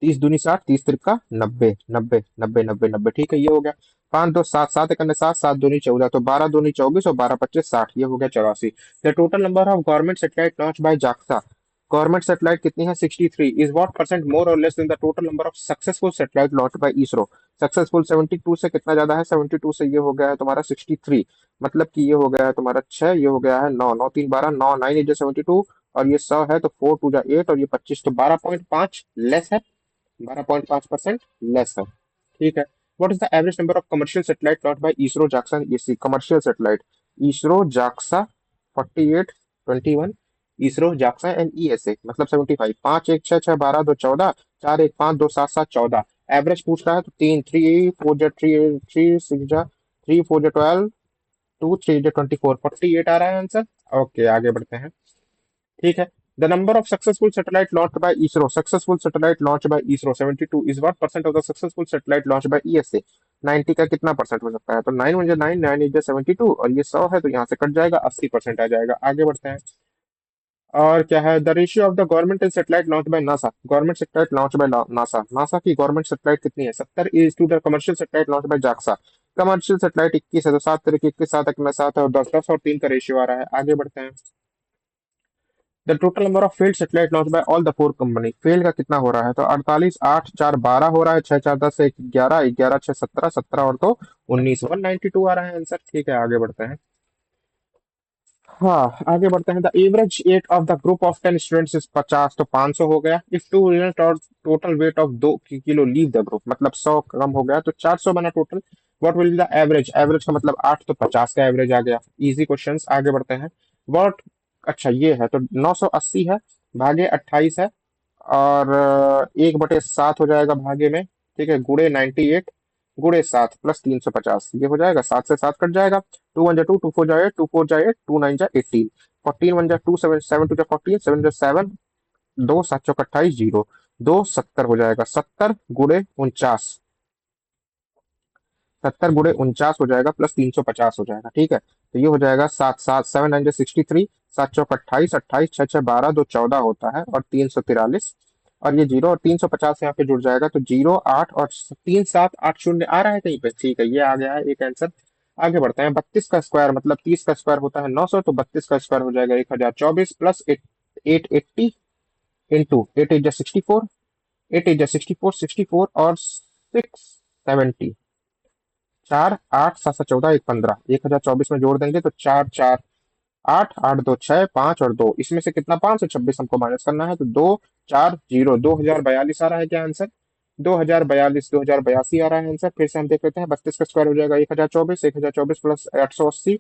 30 दूनी 60, 30 तिरका 90, 90 90 90 90, ठीक है, ये हो गया। 5 2 7, 7 एक 7, 7 दूनी 14, तो 12 दूनी 24, और 12 25 60, ये हो गया 84। The total number of government satellite launch by JAXA, government satellite कितनी है? 63। इज व्हाट परसेंट मोर और less than the total number of successful satellite launch by ISRO? Successful 72 से कितना ज्यादा है? 72 से ये हो गया है तुम्हारा 63, मतलब कि ये हो गया है तुम्हारा 6, ये हो गया है 9, 9 3 12, 9 9 इज 72, और ये 100 है तो 4 2 8, और ये 25, तो 12.5 लेस है, 12.5% लेस है, ठीक है। What is the average number of commercial satellite launch bye ISRO JAXA and ESC? Commercial satellite ISRO JAXA 48 21, ISRO JAXA and ESA मतलब 75। 5 1 6 6 12 2 14, 4 1 5 2 7 7 14। एवरेज पूछ रहा है तो 3 3 4 जा 3 3 6 जा 3 4 जा 12, 2 3 जा 24, 48 आ रहा है आंसर। ओके, आगे बढ़ते हैं, ठीक है। The number of successful satellite launch bye ISRO, successful satellite launch bye ISRO 72 is what percent of the successful satellite launch bye ESA? 90 का कितना परसेंट हो सकता है? तो 9 1 9, 9 इज 72, और ये 100 है तो यहाँ से कट जाएगा, 80% आ जाएगा। आगे बढ़ते हैं। और क्या है? The ratio of the government and satellite launch by NASA, government satellite launch by NASA, NASA की गवर्नमेंट सैटेलाइट कितनी है? 70 is to the commercial satellite launch by JAXA, commercial satellite 21 है, तो 7 तरीके 21, 7 एक में 7 है, और 10 10 और 3 का रेशियो आ रहा है। आगे बढ़ते हैं। The total number of field satellite launch by all the four company, fail का कितना हो रहा है? तो 48, 8 4 12 हो रहा है, 6 4 10 1 11, 11 6 17, 17 और 2 19, 192 आ रहा है आंसर, ठीक है। आगे बढ़ते हैं। हाँ, आगे बढ़ते हैं। The average weight of the group of 10 students is 50, तो 500 हो गया। इफ टू यूनिट और total weight of 2 kilo leave the group, मतलब 100 कम हो गया, तो 400 बना टोटल। What will be the average? Average का मतलब 8, तो 50 का एवरेज आ गया। इजी क्वेश्चंस, आगे बढ़ते हैं। व्हाट, अच्छा ये है तो 980 है, भागे 28 है, और 1/7 हो जाएगा भागे में, ठीक है, गुड़े 98, गुड़े 7 प्लस 350, ये हो जाएगा, 7 से 7 कट जाएगा। 2 1 जा 2, 2 4 जा 8, 2 4 जा 8, 2 9 जा 18, 14 1 जा 2, 7 7 2 जा 14, 7 जा 7, 2 7 चौक 28, 0, 2 70 हो जाएगा, 70 गुड़े 49, 70 गुड़े 49 हो जाएगा, प्लस 350 हो जाएगा, ठीक है। तो ये हो जाएगा 7 7 7 9 जा 63, 7 चौक 28, 28 6 6 12, 2 14 होता है, और 343, और ये 0 और 350 यहाँ पे जुड़ जाएगा, तो 0 8 और 3 7 8 0 आ रहा है कहीं पे, ठीक है, ये आ गया है एक आंसर। आगे बढ़ते हैं। 32 का स्क्वायर मतलब 30 का स्क्वायर होता है 900, तो 32 का स्क्वायर हो जाएगा 1024, प्लस 880 इंटू 8 8 जा 64, 8 8 जा 64, 64 और 6 70। 4 8 7 7 14 1 15, 1024 में जोड़ देंगे तो 4 4 8 8 2 6 5 और 2, इसमें से कितना 526 हमको माइनस करना है, तो 2 4 0 2042 आ रहा है क्या आंसर? 2042 2082 आ रहा है आंसर। फिर से हम देख लेते हैं, 32 का स्क्वायर हो जाएगा 1024 प्लस 880,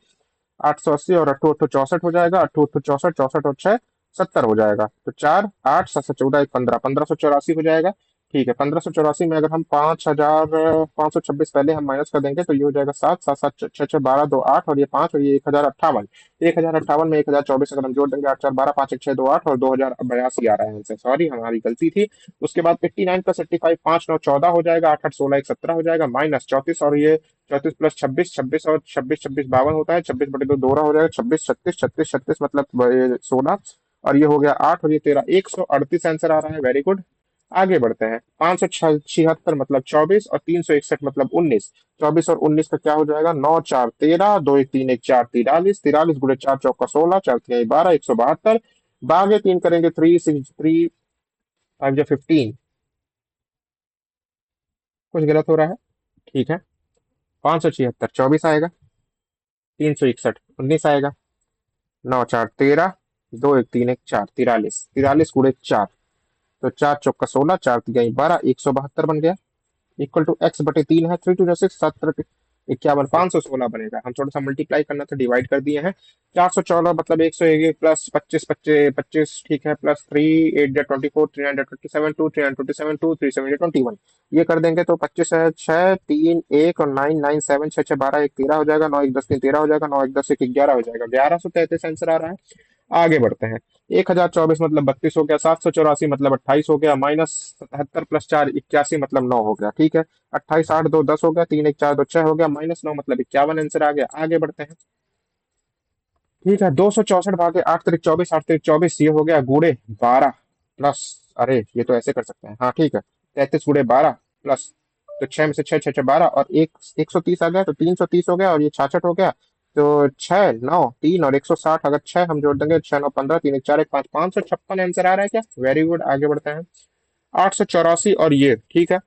880 और 8 8 64 हो जाएगा, 8 8 64 64 और 6 70 हो जाएगा, तो 4 8 7 7 14 1 15, 1584 हो जाएगा। ठीक है, 1584 में अगर हम 5526 पहले हम माइनस कर देंगे तो ये हो जाएगा 7 7 7 6 6 12 2 8 और ये 5 और ये 1058। 1058 में 1024 अगर हम जोड़ देंगे, 8 4 12 5 1 6 2 8 और 2082 आ रहा है आंसर, सॉरी हमारी गलती थी। उसके बाद 89 प्लस 85 5 9 14 हो जाएगा, 8 8 16 1 17 हो जाएगा, माइनस 34 और ये 34 प्लस 26 26 और 26 26 52 होता है, 26/2 दोहरा हो जाएगा, 26 36 36 36 मतलब 16 और ये हो गया 8 और ये 13, 138 आंसर आ रहा है। Very good. आगे बढ़ते हैं, 576 मतलब 24 और 361 मतलब 19। 24 और 19 का क्या हो जाएगा, 9 4 13, 2 1 3 1 4 43, 43 गुणे 4 चौका 16, 4 3 12, 172। बागे तीन करेंगे, 3 6 3 5 15। कुछ गलत हो रहा है, ठीक है। 576 24 आएगा, 361 19 आएगा, 9 4 13, 2 1 3 1 4 43, 43 गुणे 4, तो 4 चौका 16, 4 3 12, 172 बन गया। इक्वल टू एक्स बटे 3 है, 3 2 6 7 51, 516 बनेगा। हम थोड़ा सा मल्टीप्लाई करना था, डिवाइड कर दिए हैं। 414 मतलब 101 प्लस 25 25 25, ठीक है, प्लस 3 8 24 327 2 327 2 3 7 21, ये कर देंगे तो 25 है 6 3 1 और 9 9 7 6 6 12 1 13 हो जाएगा, 9 1 10 3 13 हो जाएगा, 9 1 10 1 11 हो जाएगा, 1133 आंसर आ रहा है। आगे बढ़ते हैं, 1024 मतलब 32 हो गया, 784 मतलब 28 हो गया, माइनस 77 प्लस 4 81 मतलब 9 हो गया, ठीक है। 28 8 2 10 हो गया, 3 1 4 2 6 हो गया, माइनस 9 मतलब 51 आंसर आ गया। आगे बढ़ते हैं, ठीक है। 264 भागे 8 3 24, 8 3 24 ये हो गया गुड़े 12 प्लस, अरे ये तो ऐसे कर सकते हैं, हाँ ठीक है, 33 गुड़े 12 प्लस, तो 6 में से 6 6 6 12 और एक 130 आ गया, तो 330 हो गया और ये 66 हो गया, तो 6 9 3 और 160 अगर 6 हम जोड़ देंगे, 6 9 15 3 1 4 1 5 556 आंसर आ रहा है क्या? Very good. आगे बढ़ते हैं, 884 और ये, ठीक है,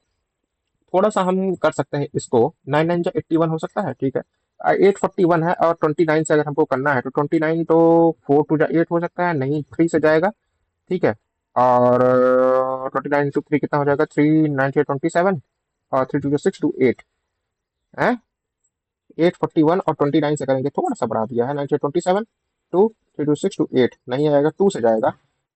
थोड़ा सा हम कर सकते हैं इसको, 9 9 जा 81 हो सकता है, ठीक है। 841 है और 29 से अगर हमको करना है तो 29 तो 4 2 जा 8 हो सकता है, नहीं 3 से जाएगा, ठीक है। और 29 इंटू 3 कितना हो जाएगा, 3 9 27 और 3 2 6 2 8 है। 841 और 29 से करेंगे, थोड़ा सा बढ़ा दिया है, 9 27 टू 3 2 6 2 8 नहीं आएगा, 2 से जाएगा,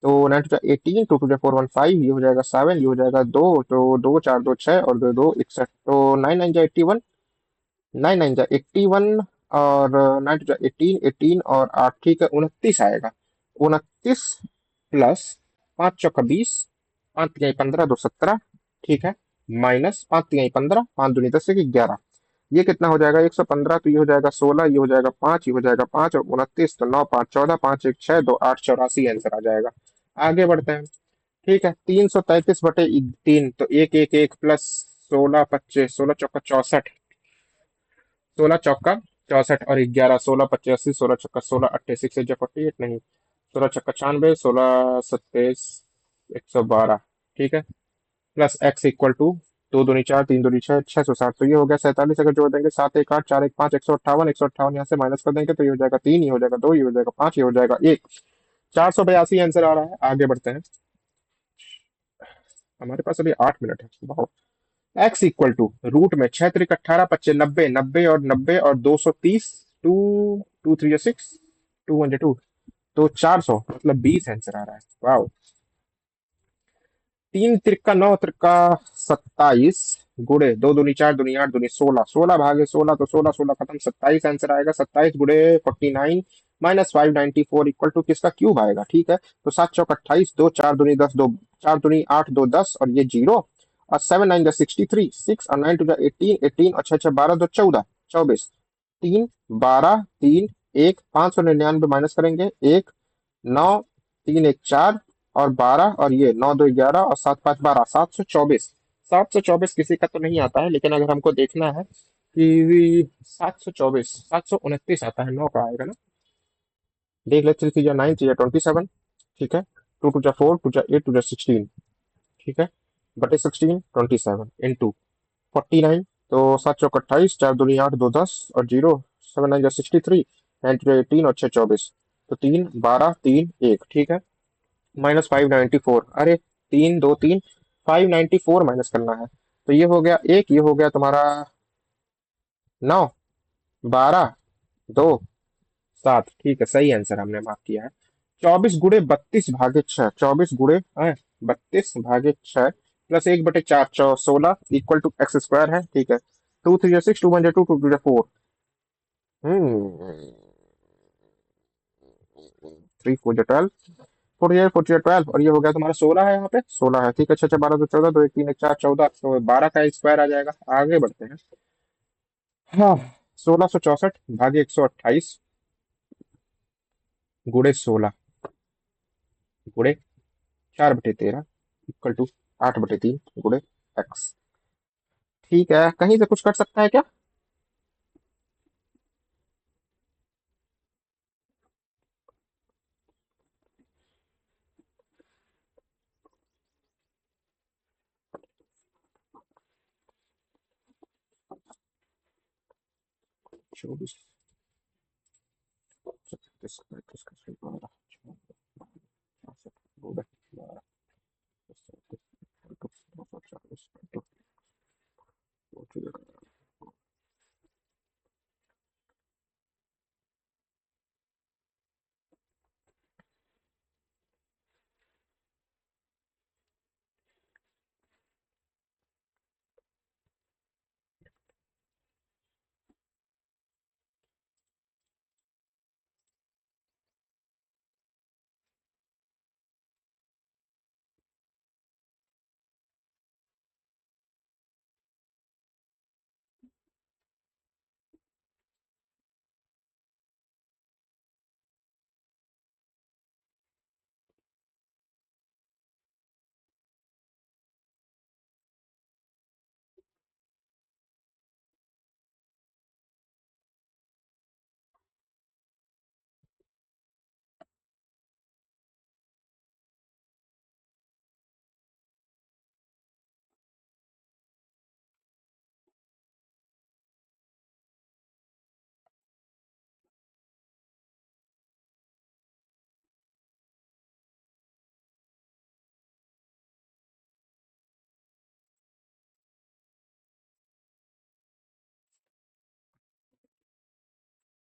तो 9 2 18, 2 2 4 1 5, ये हो जाएगा 7, ये हो जाएगा 2, तो 2 4 2 6 और 2 2 61, तो 9 9 जा 81, 9 9 जा 81 और 9 2 जा 18, 18 और 8, ठीक है, 29 आएगा। 29 प्लस 5 चौका 20, 5 3 15 2 17, ठीक है, माइनस 5 3 15, 5 दूनी 10 से 11, ये कितना हो जाएगा 115, तो ये हो जाएगा 16, ये हो जाएगा 5, ये हो जाएगा 5 और 29, तो 9 5 14, 5 1 6 2 8 84 आंसर आ जाएगा। आगे बढ़ते हैं, ठीक है, 333/3, तो 1 1 1 प्लस 16 25, 16 चौका 64, 16 चौका 64 और 11, 16 85, 16 चौका 16 88, 6 48 नहीं, 16 छक्का 96, 16 27 112, ठीक है, प्लस एक्स इक्वल टू 2 दूनी 4 3 दूनी 6 660, तो ये हो गया 47, अगर जोड़ देंगे 7 1 8 4 1 5, 158, 158 यहाँ से माइनस कर देंगे तो ये हो जाएगा 3, ये हो जाएगा 2, ये हो जाएगा 5, ये हो जाएगा 1, 482 आंसर आ रहा है। आगे बढ़ते हैं, हमारे पास अभी 8 मिनट है, बहुत। एक्स इक्वल टू रूट में 6 3 18 25 90 90 और 90 और 230, 2 2 3 6 2 तो 400 मतलब 20 आंसर आ रहा है। वाह। 3 त्रिका 9 त्रिका 27 गुड़े 2 दूनी 4 दूनी 8 दूनी 16, 16 भागे 16 तो 16 16 खत्म, 27 आंसर आएगा। 27 गुड़े 49 माइनस 594 इक्वल टू किसका क्यूब आएगा, ठीक है। तो 7 चौक 28, 2 4 दूनी 10, 2 4 दूनी 8 2 10 और ये 0 और 7 9 जा 63 6 और 9 2 जा 18 18 और 6 6 12 2 14 24, 3 12 3 1 599 माइनस करेंगे 1 9 3 1 4 और 12 और ये 9 2 11 और 7 5 12, 724। 724 किसी का तो नहीं आता है, लेकिन अगर हमको देखना है कि 724 729 आता है, 9 का आएगा ना, देख ले। 3 3 जा 9 3 जा 27, ठीक है, 2 2 जा 4 2 जा 8 2 जा 16, ठीक है, बटे 16 27 इंटू 49 तो 7 चौक 28, 4 दूनी 8, 2 10 और जीरो, 7 9 जा 63, 9 3 18 और 6 24। तो 3 12 3 1, ठीक है। -594, अरे 3 2 3, 594 माइनस करना है। तो ये हो गया एक, ये हो गया तुम्हारा 9 12 2 7, ठीक है, सही आंसर हमने मार्क किया है। 24 × 32 भागे 6, 24 × 32 भागे 6 प्लस 1/4, 16 इक्वल टू x² है, ठीक है। 2 3 6, 2 1 2, 2 2 4। 3 4 12, 48 48 12, और ये हो गया तुम्हारा 16 है, यहाँ पे 16 है, ठीक है। 6 6 12 2 14, 2 1 3 1 4 14, तो 12 का स्क्वायर आ जाएगा। आगे बढ़ते हैं। हाँ, 1664 भागे 128 गुड़े 16 गुड़े 4/13 इक्वल टू 8/3 गुड़े एक्स। ठीक है, कहीं से कुछ कट सकता है क्या? 24 36 37 12 गुड़े 12 240।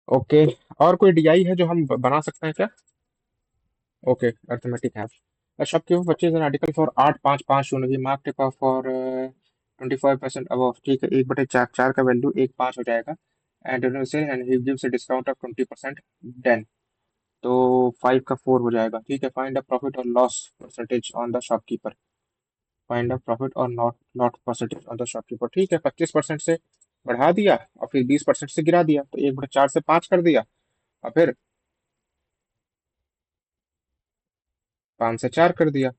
ओके, और कोई डीआई है जो हम बना सकते हैं क्या? ओके, अर्थमेटिक है। शॉप की 25 आर्टिकल फॉर 8 5 5 शून्य की मार्क टिक ऑफ फॉर 25% अब, ठीक है। 1/4, 4 का वैल्यू 1 5 हो जाएगा। And he gives a discount of 20%। Then तो 5 का 4 हो जाएगा, ठीक है। फाइंड द प्रॉफिट और loss percentage on the shopkeeper. Find the profit और not not percentage on the shopkeeper, ठीक है। 25% से बढ़ा दिया और फिर 20% से गिरा दिया, तो 1/4 से 5 कर दिया और फिर 5 से 4 कर दिया।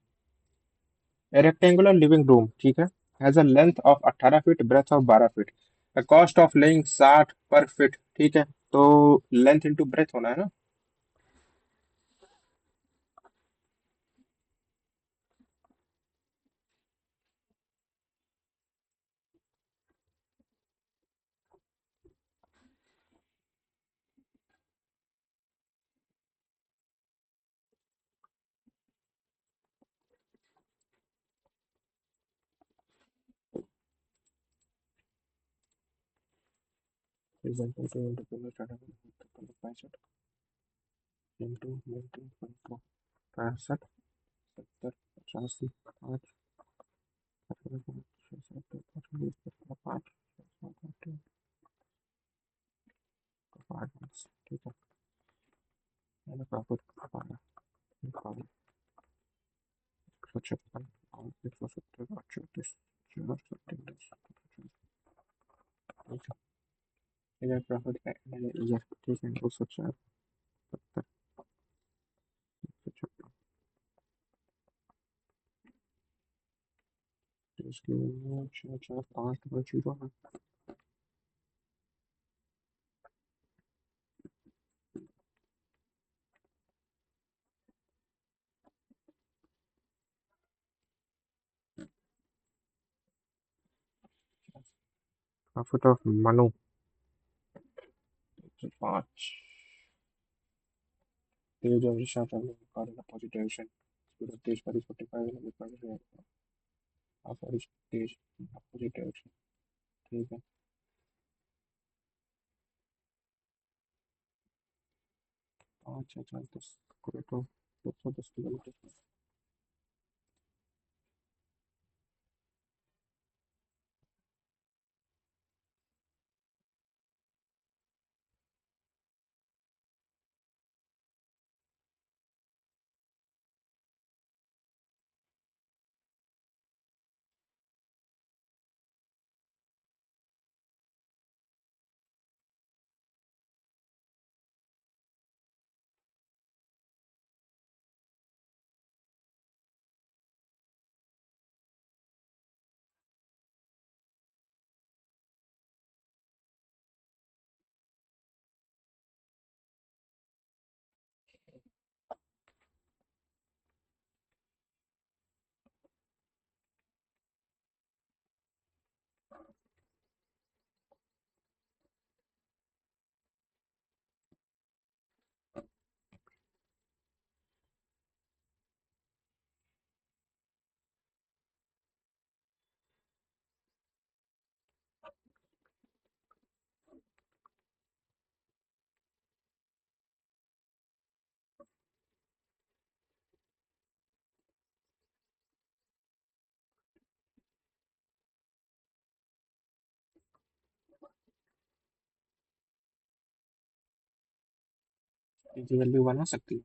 रेक्टेंगुलर लिविंग रूम, ठीक है, has a length of 18 feet, breadth of 12 feet. The cost of laying 60 per feet, ठीक है। तो लेंथ इंटू ब्रेथ होना है ना। इंटू 65 70 85 5 ठीक है। मैंने प्रॉफिट पाया 156 और 170 और 34 ठीक है। इधर प्रॉफिट का ईयर, ठीक है, 204 70 156। इसके लिए 6 4 5 0 है। प्रॉफिट ऑफ मनु 5, तेज और ईशा पॉजिटिव डायरेक्शन, तेज पर 45 आप और तेज अपोजिट डायरेक्शन। ठीक है। पाँच अच्छा 10 करो तो 210 किलोमीटर। इनकी वैल्यू बना सकती है।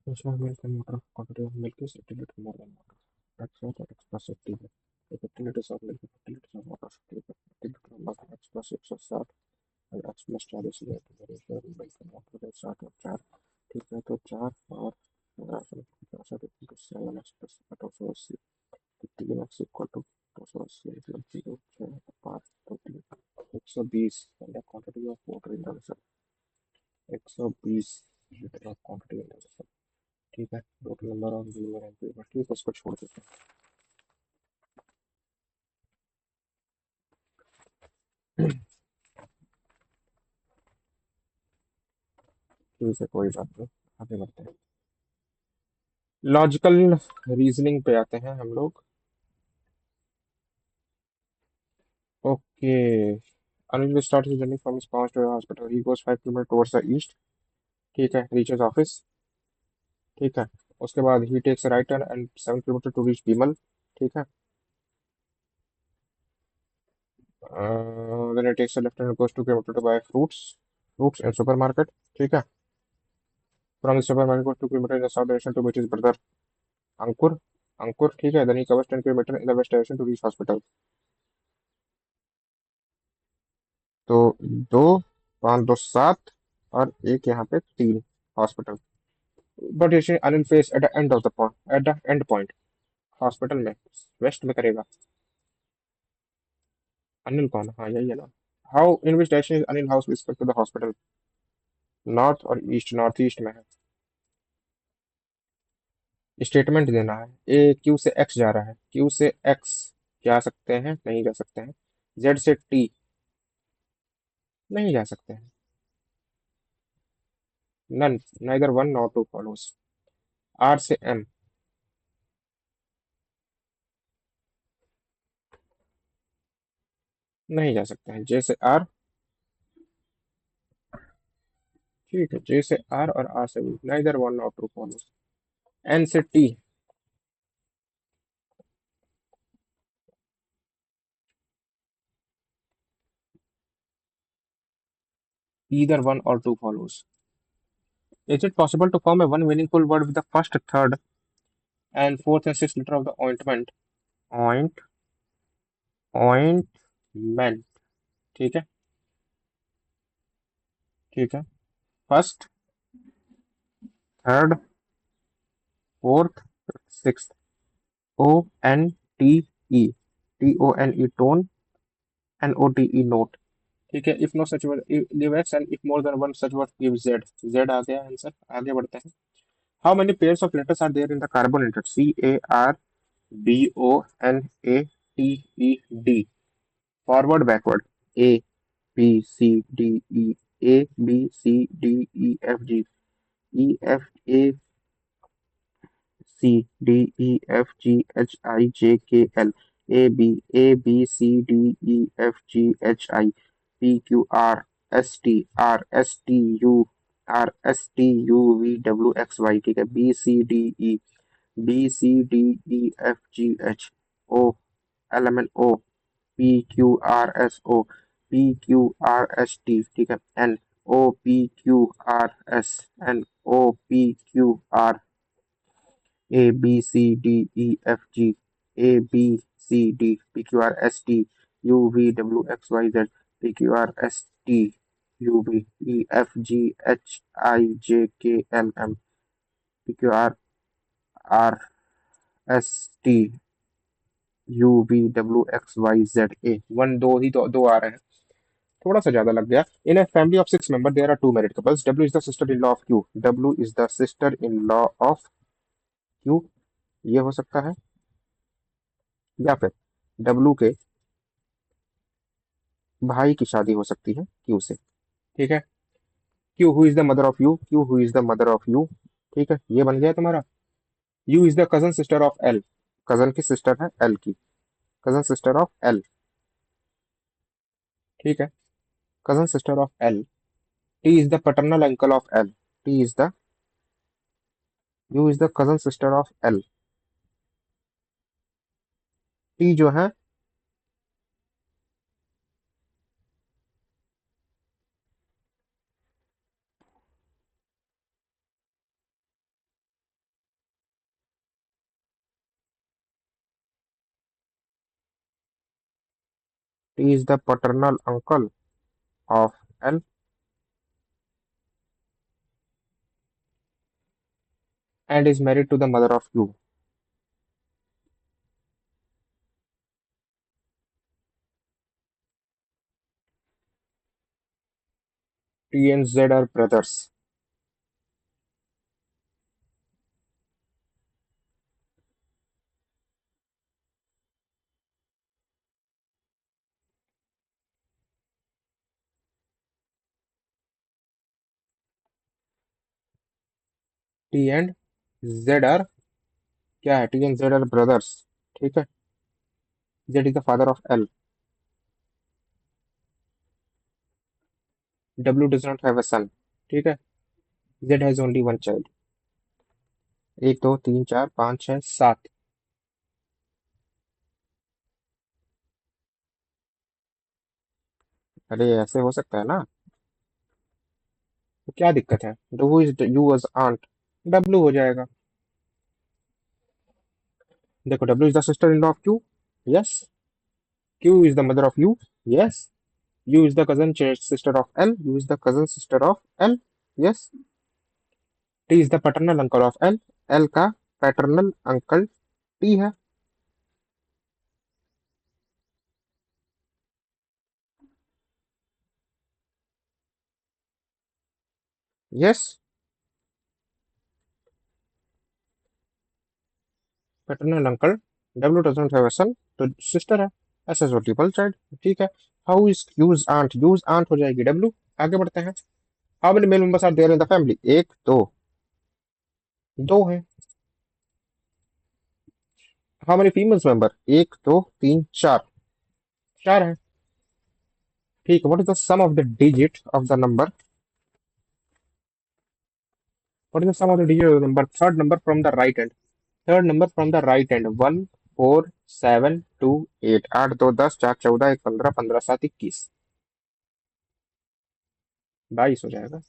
अच्छा milk and water quantity of milk is 50 litre more than water x और एक्स प्लस 50 है तो 50 litre of milk 50 litre of water. ठीक है 50 लीटर वाटर एक्स प्लस 160 और एक्स प्लस 40 है तो रेशियो मिल्क एंड वाटर का 60 और 4। ठीक है तो 4 और 7 x plus 280 3 x equal to 280 मतलब 0 6 5 तो 120 quantity of water in the 120 litre of quantity in the. ठीक है total number of viewer and viewer. ठीक है उसको छोड़ देते हैं। ठीक है कोई बात नहीं आगे बढ़ते हैं। लॉजिकल रीजनिंग पे आते हैं हम लोग। Okay Anil start his journey from his पहुंच to hospital he goes 5 kilometre towards the east. ठीक है रीचेस ऑफिस। ठीक है उसके बाद he takes right turn and 7 kilometre to reach Bimal. ठीक है then it takes left and goes 2 kilometre to buy fruits in supermarket. ठीक है from the supermarket goes 2 kilometre in the south direction to meet his brother अंकुर। अंकुर ठीक है then he covers 10 kilometre in the west direction to reach hospital. तो दो 5 2 7 और एक यहाँ पे 3 हॉस्पिटल। बट ये Anil face at the end of the point at the end point hospital में वेस्ट में करेगा। अनिल कौन हाँ यही है ना। How in which direction is Anil house respect to the hospital. North और ईस्ट नॉर्थ ईस्ट में है। स्टेटमेंट देना है ए क्यू से एक्स जा रहा है क्यू से एक्स जा सकते हैं नहीं जा सकते हैं। जेड से टी नहीं जा सकते हैं। None neither one not two follows. R से एम नहीं जा सकते हैं। जे से आर ठीक है जे से आर और आर से B neither one not two follows. N से T either one or two follows. Is it possible to form a one meaningful word with the first, third, and fourth and sixth letter of the ointment? Oint, ointment. ठीक है ठीक है first third fourth sixth. O N T E T O N E tone N O T E note. ठीक है, if no such word give X and if more than one such word give Z. Z आ गया answer. आगे बढ़ते हैं। How many pairs of letters are there in the carbonated CARBONATED? Forward backward ABCDEFG, ABCDEFGHI, PQRSTRSTUVWXY। ठीक है, BCDEFGHO, PQRSO, PQRST। ठीक है, NOPQRS, NOPQR, ABCDEFG, ABCD, PQRST, UVWXYZ, PQRST, UVEFGHIJKLM, PQRST, UVWXYZA। One, दो ही दो आ रहे हैं, थोड़ा सा ज्यादा लग गया। In a family of 6 member there are two married couples. W is the sister in law of Q. W is the sister in law of Q. ये हो सकता है, या फिर डब्ल्यू के भाई की शादी हो सकती है क्यू से। ठीक है, Q who is the mother of you. Q who is the mother of you. ठीक है, ये बन गया तुम्हारा। You is the cousin sister of L. Cousin की सिस्टर है एल की, कजन सिस्टर ऑफ एल। ठीक है, cousin sister of L. T is the paternal uncle of L. T is the, you is the cousin sister of L. T जो है, T is the paternal uncle of L and is married to the mother of U. T and Z are brothers. T and Z are, क्या है, T and Z are brothers. ठीक है, Z is the father of L. W does not have a son. ठीक है, Z has only one child. एक, दो, तीन, चार, पाँच, छह, सात। अरे ऐसे हो सकता है ना, तो क्या दिक्कत है। Do is U was aunt, W हो जाएगा। देखो, W is the sister in law of Q. Yes. Q is the mother of U. Yes. U is the cousin sister of L. U is the cousin sister of L. Yes. T is the paternal uncle of L. L का paternal uncle T है। Yes. Paternal uncle, W doesn't have a son, तो sister है। S as double child. ठीक है। How is U's aunt. U's aunt हो जाएगी W. आगे बढ़ते हैं। How many male members are there in the family. एक, दो। दो है। How many females member. एक, दो, तीन, चार। चार है। ठीक है, what is the sum of the digit of the number. What is the sum of the digit of the number, third number from the right hand. Third number from the right hand. 1, 4, 7, 2, 8। 8, 2, 10, 4, 14, 1, 15, 15, 7, 21। 22 हो जाएगा।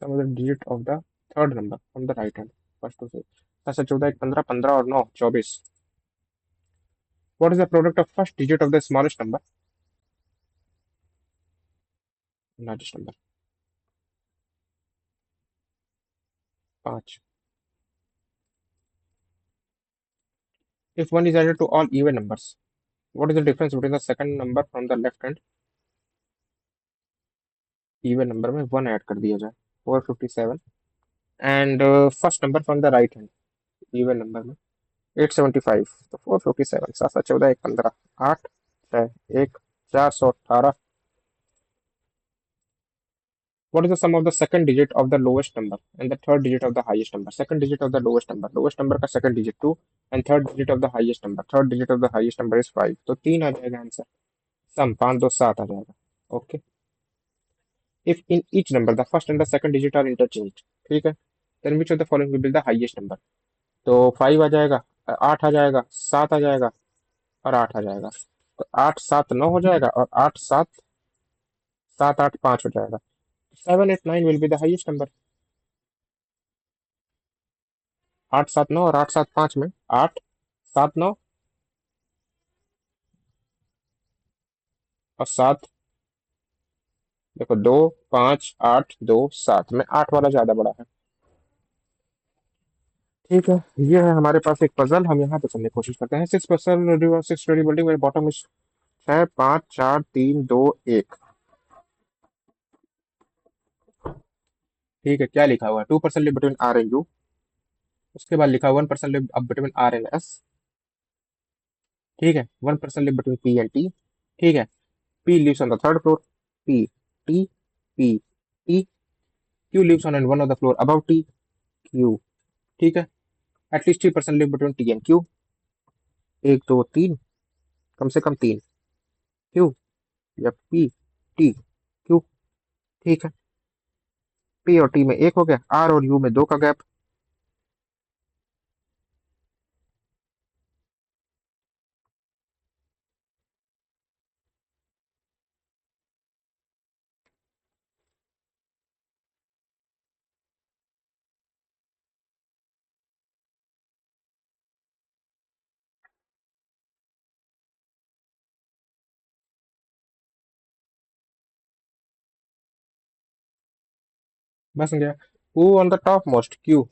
Sum of the digit of the third number from the right hand. First two से 7, 14, 1, 15, 15 और 9, 24। What is the product of first digit of the smallest number, largest number. 5। If one is added to all even numbers. What is the difference between the second number from the left hand? Even number में one add कर दिया जाए, 457, and first number from the right hand, even number में 875, तो 457, 7 7 14 1 15, 8 6 1 418। What is the sum of the second digit of the lowest number and the third digit of the highest number? Second digit of the lowest number का second digit 2 and third digit of the highest number, third digit of the highest number is 5, तो 3 आ जाएगा answer. सम 5 2 7 आ जाएगा। Okay. If in each number the first and the second digit are interchanged, ठीक है, then which of the following will be the highest number? तो 5 आ जाएगा, 8 आ जाएगा, 7 आ जाएगा और 8 आ जाएगा। तो 8 7 9 हो जाएगा और 8 7 7 8 5 हो जाएगा। 7 8 9 will be the highest number। 8 7 9 और 8 7 5 में 8 7 9 और 7, देखो 2 5 8 2 7 में 8 वाला ज्यादा बड़ा है। ठीक है, ये है हमारे पास एक पजल, हम यहाँ पे करने की कोशिश करते हैं। 6 पर्सन 6 स्टोरी बिल्डिंग में बॉटम इज 6 5 4 3 2 1। ठीक है, क्या लिखा हुआ है? 2% live between R and U. उसके बाद लिखा हुआ 1% लिव अब बिटवीन आर एंड एस। ठीक है, 1% live between P and T. ठीक है, P lives on the third floor, P T P T. Q lives on and one of the floor above T, Q. ठीक है, at least 3% live between T and Q. एक दो तीन, कम से कम तीन, Q या पी टी क्यू। ठीक है, पी और टी में एक हो गया, आर और यू में दो का गैप। बस गया। Who on the top most, Q.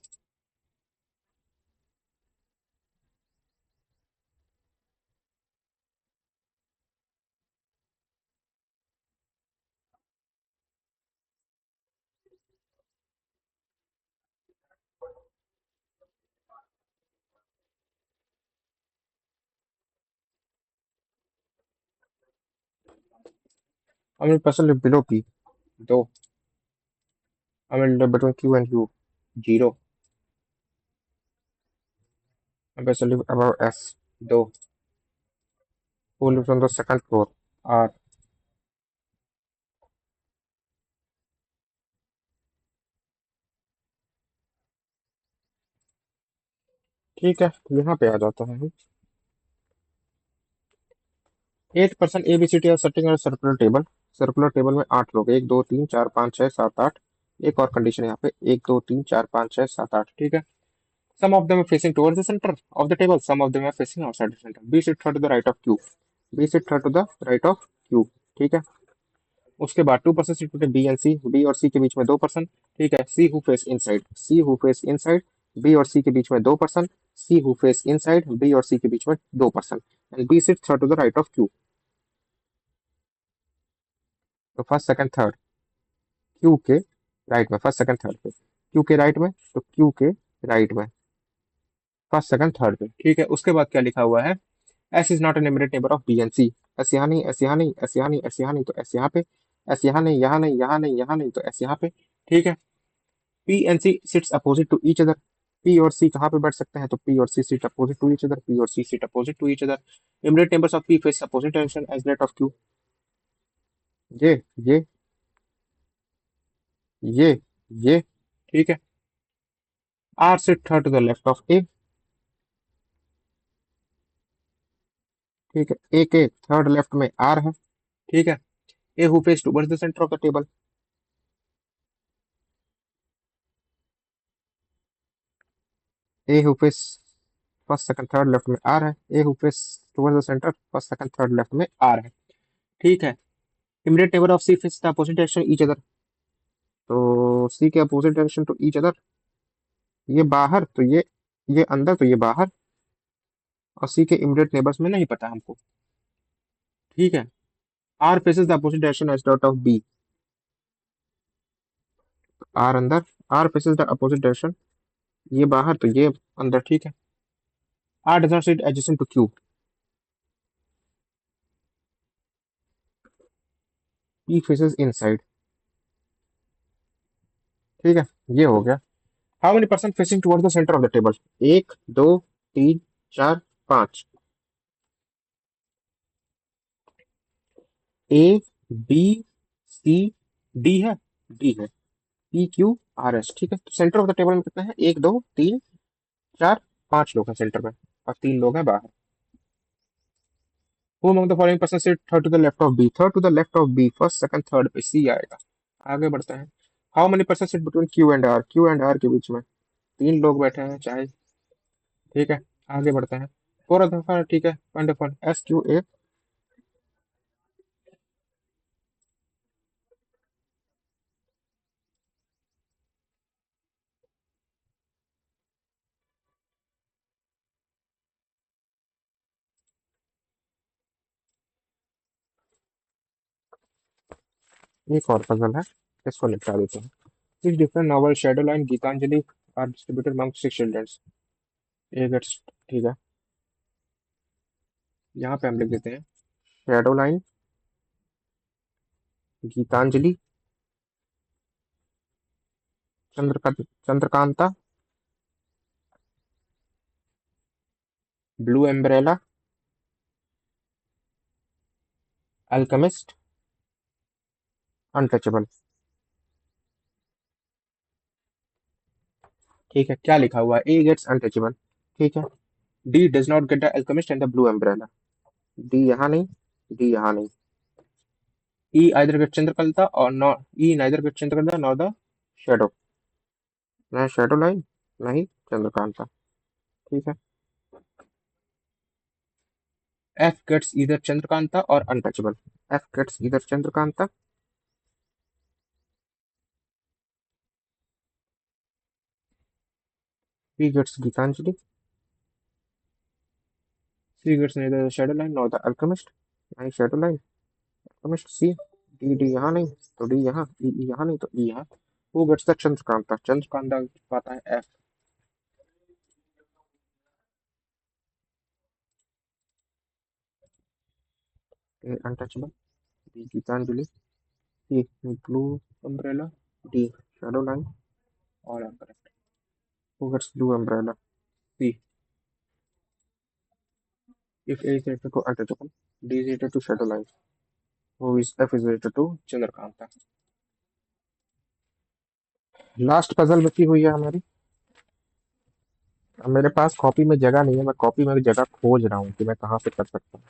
I mean person live below P, दो। I mean live between Q and U, zero. I person live above S, दो। Who lives on the second floor, R। ठीक है, यहाँ पे आ जाता है। 8% ABCD are sitting on a circular table. Circular table में 8 लोग, 1 2 3 4 5 6 7 8। एक और कंडीशन यहाँ पे, 1 2 3 4 5 6 7 8। ठीक है, some of them are facing towards the center of the table, some of them are facing outside the center। B sit third to the right of Q, B sit third to the right of Q। ठीक है, उसके बाद 2% seat पे B and C, B और C के बीच में 2%। ठीक है, C who face inside, C who face inside, B और सी के बीच में 2%। C who face inside, B और सी के बीच में 2%। And B sit third to the right of Q. तो फर्स्ट सेकंड थर्ड, क्यू के राइट में, फर्स्ट सेकंड थर्ड पे, क्यू के राइट में, तो क्यू के राइट में, फर्स्ट सेकंड थर्ड पे। ठीक है, उसके बाद क्या लिखा हुआ है? S is not an immediate neighbour of B and C. S यहाँ नहीं, एस यहाँ नहीं, एस यहाँ नहीं, एस यहाँ नहीं, तो एस यहाँ पे। एस यहाँ नहीं, यहाँ नहीं, यहाँ नहीं, यहाँ नहीं, तो एस यहाँ पे। ठीक है, P and C sits opposite to each other. P और सी कहाँ पे बैठ सकते हैं? तो पी और C seat opposite to each other, P और C seat opposite to each other. Immediate neighbours of P face opposite direction as that of Q. ये ये ये ये। ठीक है, R sit third to the left of A. ठीक है, ए के थर्ड लेफ्ट में आर है। ठीक है, A who face towards the centre of the table. A who face first second third left में आर है, A who face towards the centre first second third left में आर है। ठीक है, immediate neighbour of C face the opposite direction each other. तो C के opposite direction to each other, ये बाहर तो ये अंदर तो ये बाहर। और सी के इमीडिएट नेबर्स में नहीं पता हमको। ठीक है। R faces the opposite direction as that of B. R अंदर, R faces the opposite direction, ये बाहर तो ये अंदर, ठीक है। R does not sit adjacent to Q. P faces inside. ठीक है, ये हो गया। How many person facing towards the centre of the table? एक, दो, तीन, चार, पांच। ए, बी, सी, डी है, डी है, पी क्यू आर एस। ठीक है, तो सेंटर ऑफ द टेबल में कितने हैं? एक, दो, तीन, चार, पांच लोग हैं सेंटर में, और तीन लोग हैं बाहर। Who among the following person sit third to the left of B? Third to the left of B, first, second, third पे C आएगा। आगे बढ़ते हैं। How many person sit between Q and R? Q and R के बीच में तीन लोग बैठे हैं चाहे। ठीक है, आगे बढ़ते हैं। फोर दफा, ठीक है, वंडरफुल। S Q A. एक और पजल है, इसको निपटा देते हैं। Six different novel Shadow Line Gitanjali are distributed among six childrens. A gets, ठीक है, यहाँ पे हम लिख देते हैं Shadow Line Gitanjali, Chandrakanta, Blue Umbrella, Alchemist, Untouchable. ठीक है, क्या लिखा हुआ है? A gets Untouchable. ठीक है। D does not get the Alchemist and the Blue Umbrella. D यहाँ नहीं, डी यहाँ नहीं। ई आइदर गेट चंद्रकंता और not, E neither get Chandrakanta nor the shadow. न शेडो लाइन, नहीं चंद्रकांता। ठीक है। एफ गेट्स इधर चंद्रकांता और अनटचेबल। एफ गेट्स इधर Chandrakanta, P gets Gitanjali, C gets neither the shadow line nor the alchemist, नहीं Shadow Line, alchemist C. D, D यहाँ नहीं तो डी यहाँ, ई, ई यहाँ नहीं तो ई यहाँ। वो गेट्स द चंद्रकांता, चंद्रकांता पाता है F. A Untouchable, B Gitanjali, C Blue Umbrella, D Shadow Line, all are correct. Who gets blue umbrella? C. If A is related to untouchable, D is related to shadow line. Who is F is related to Chandrakanta. Last puzzle बची हुई है हमारी। अब मेरे पास copy में जगह नहीं है, मैं कॉपी में जगह खोज रहा हूँ कि मैं कहाँ पे कर सकता हूँ।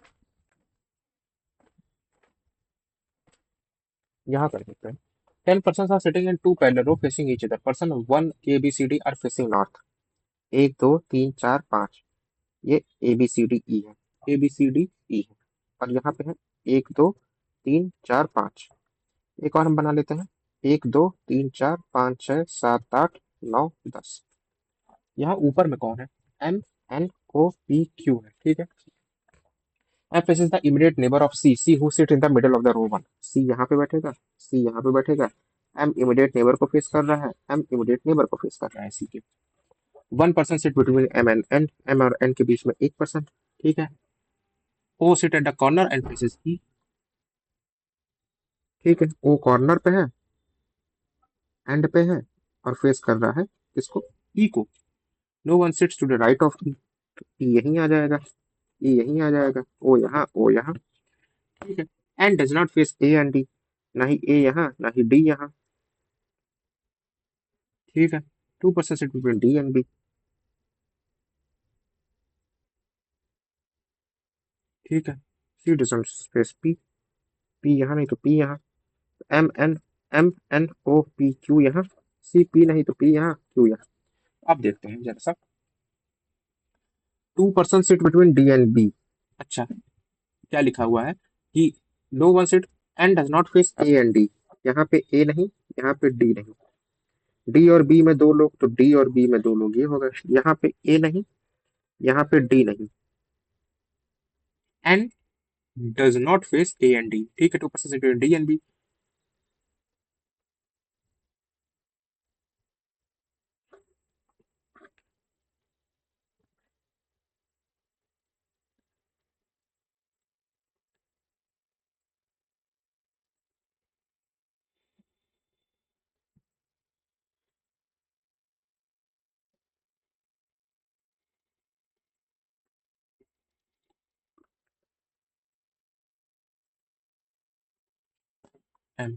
यहाँ कर सकते हैं। 10 persons are sitting in two parallel row facing each other. Person 1 A B C D are facing north. एक, दो, तीन, चार, पाँच, ये ए बी सी डी ई है, ए बी सी डी ई है। और यहाँ पे है एक, दो, तीन, चार, पाँच। एक और हम बना लेते हैं। एक, दो, तीन, चार, पाँच, छः, सात, आठ, नौ, 10। यहाँ ऊपर में कौन है? M N O P Q है। ठीक है। F is the immediate neighbour of C, C who sit in the middle of the row one. C यहाँ पे बैठेगा, सी यहाँ पे बैठेगा। एम इमीडिएट नेबर को फेस कर रहा है, एम इमीडिएट नेबर को फेस कर रहा है सी के। One person sit between M and N, M और एन के बीच में एक पर्सन। ठीक है। O sit at the corner and faces E. ठीक है, ओ कॉर्नर पे है, एंड पे है, और फेस कर रहा है किसको? ई को। No one sits to the right of E, E यहीं आ जाएगा, ई यहीं आ जाएगा, ओ यहाँ, ओ यहाँ। ठीक है। And does not face A and D, ना ही ए यहाँ ना ही डी यहाँ। ठीक है। Two person sit between D and B. ठीक है। C doesn't face P, P यहाँ नहीं तो पी यहाँ। M N O P Q यहाँ, सी पी नहीं तो पी यहाँ, क्यू यहाँ। अब देखते हैं जरा सा। Two person sit between D and B. अच्छा, क्या लिखा हुआ है कि no one sit and does not face A and D. यहाँ पे ए नहीं, यहाँ पे डी नहीं। डी और बी में दो लोग तो डी और बी में दो लोग, ये हो गए। यहाँ पे ए नहीं, यहाँ पे डी नहीं, and does not face A and D, ठीक है, 2% D and B. M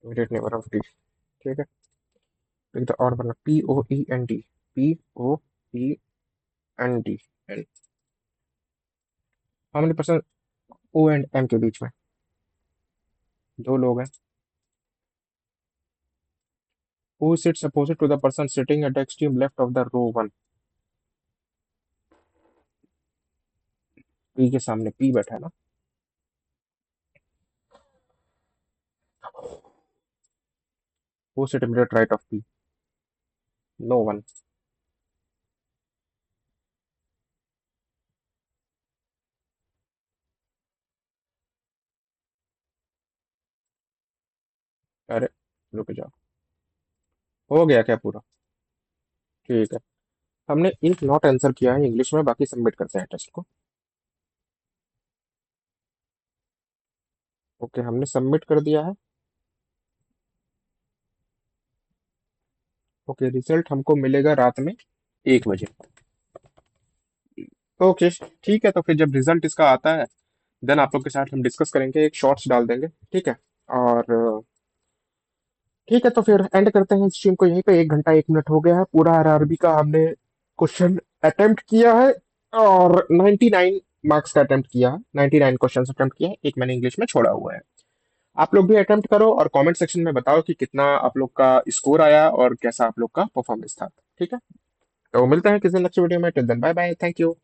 immediate neighbour of D, ठीक है। लिख दो और वरना P O E N D, P O E N D N, how many person O and M के बीच में, दो लोग हैं। Who sits opposite to the person sitting at the extreme left of the row one, P के सामने P बैठा है ना। Who sit immediate right of P, no one. अरे रुक जाओ, हो गया क्या पूरा? ठीक है, हमने एक नॉट आंसर किया है इंग्लिश में, बाकी सबमिट करते हैं टेस्ट को। ओके, हमने सबमिट कर दिया है। ओके, रिजल्ट हमको मिलेगा रात में 1 बजे। ओके, ठीक है, तो फिर जब रिजल्ट इसका आता है देन आप लोग के साथ हम डिस्कस करेंगे, एक शॉर्ट्स डाल देंगे, ठीक है। और ठीक है, तो फिर एंड करते हैं स्ट्रीम को यहीं पे, 1 घंटा 1 मिनट हो गया है, पूरा आरआरबी का हमने क्वेश्चन अटेम्प्ट किया है, और 99 मार्क्स का अटेम्प्ट किया है, 99 क्वेश्चन अटेम्प्ट किया है, एक मैंने इंग्लिश में छोड़ा हुआ है। आप लोग भी अटेम्प्ट करो और कमेंट सेक्शन में बताओ कि कितना आप लोग का स्कोर आया और कैसा आप लोग का परफॉर्मेंस था, ठीक है। तो मिलते हैं किसी नेक्स्ट वीडियो में, till then bye bye, thank you.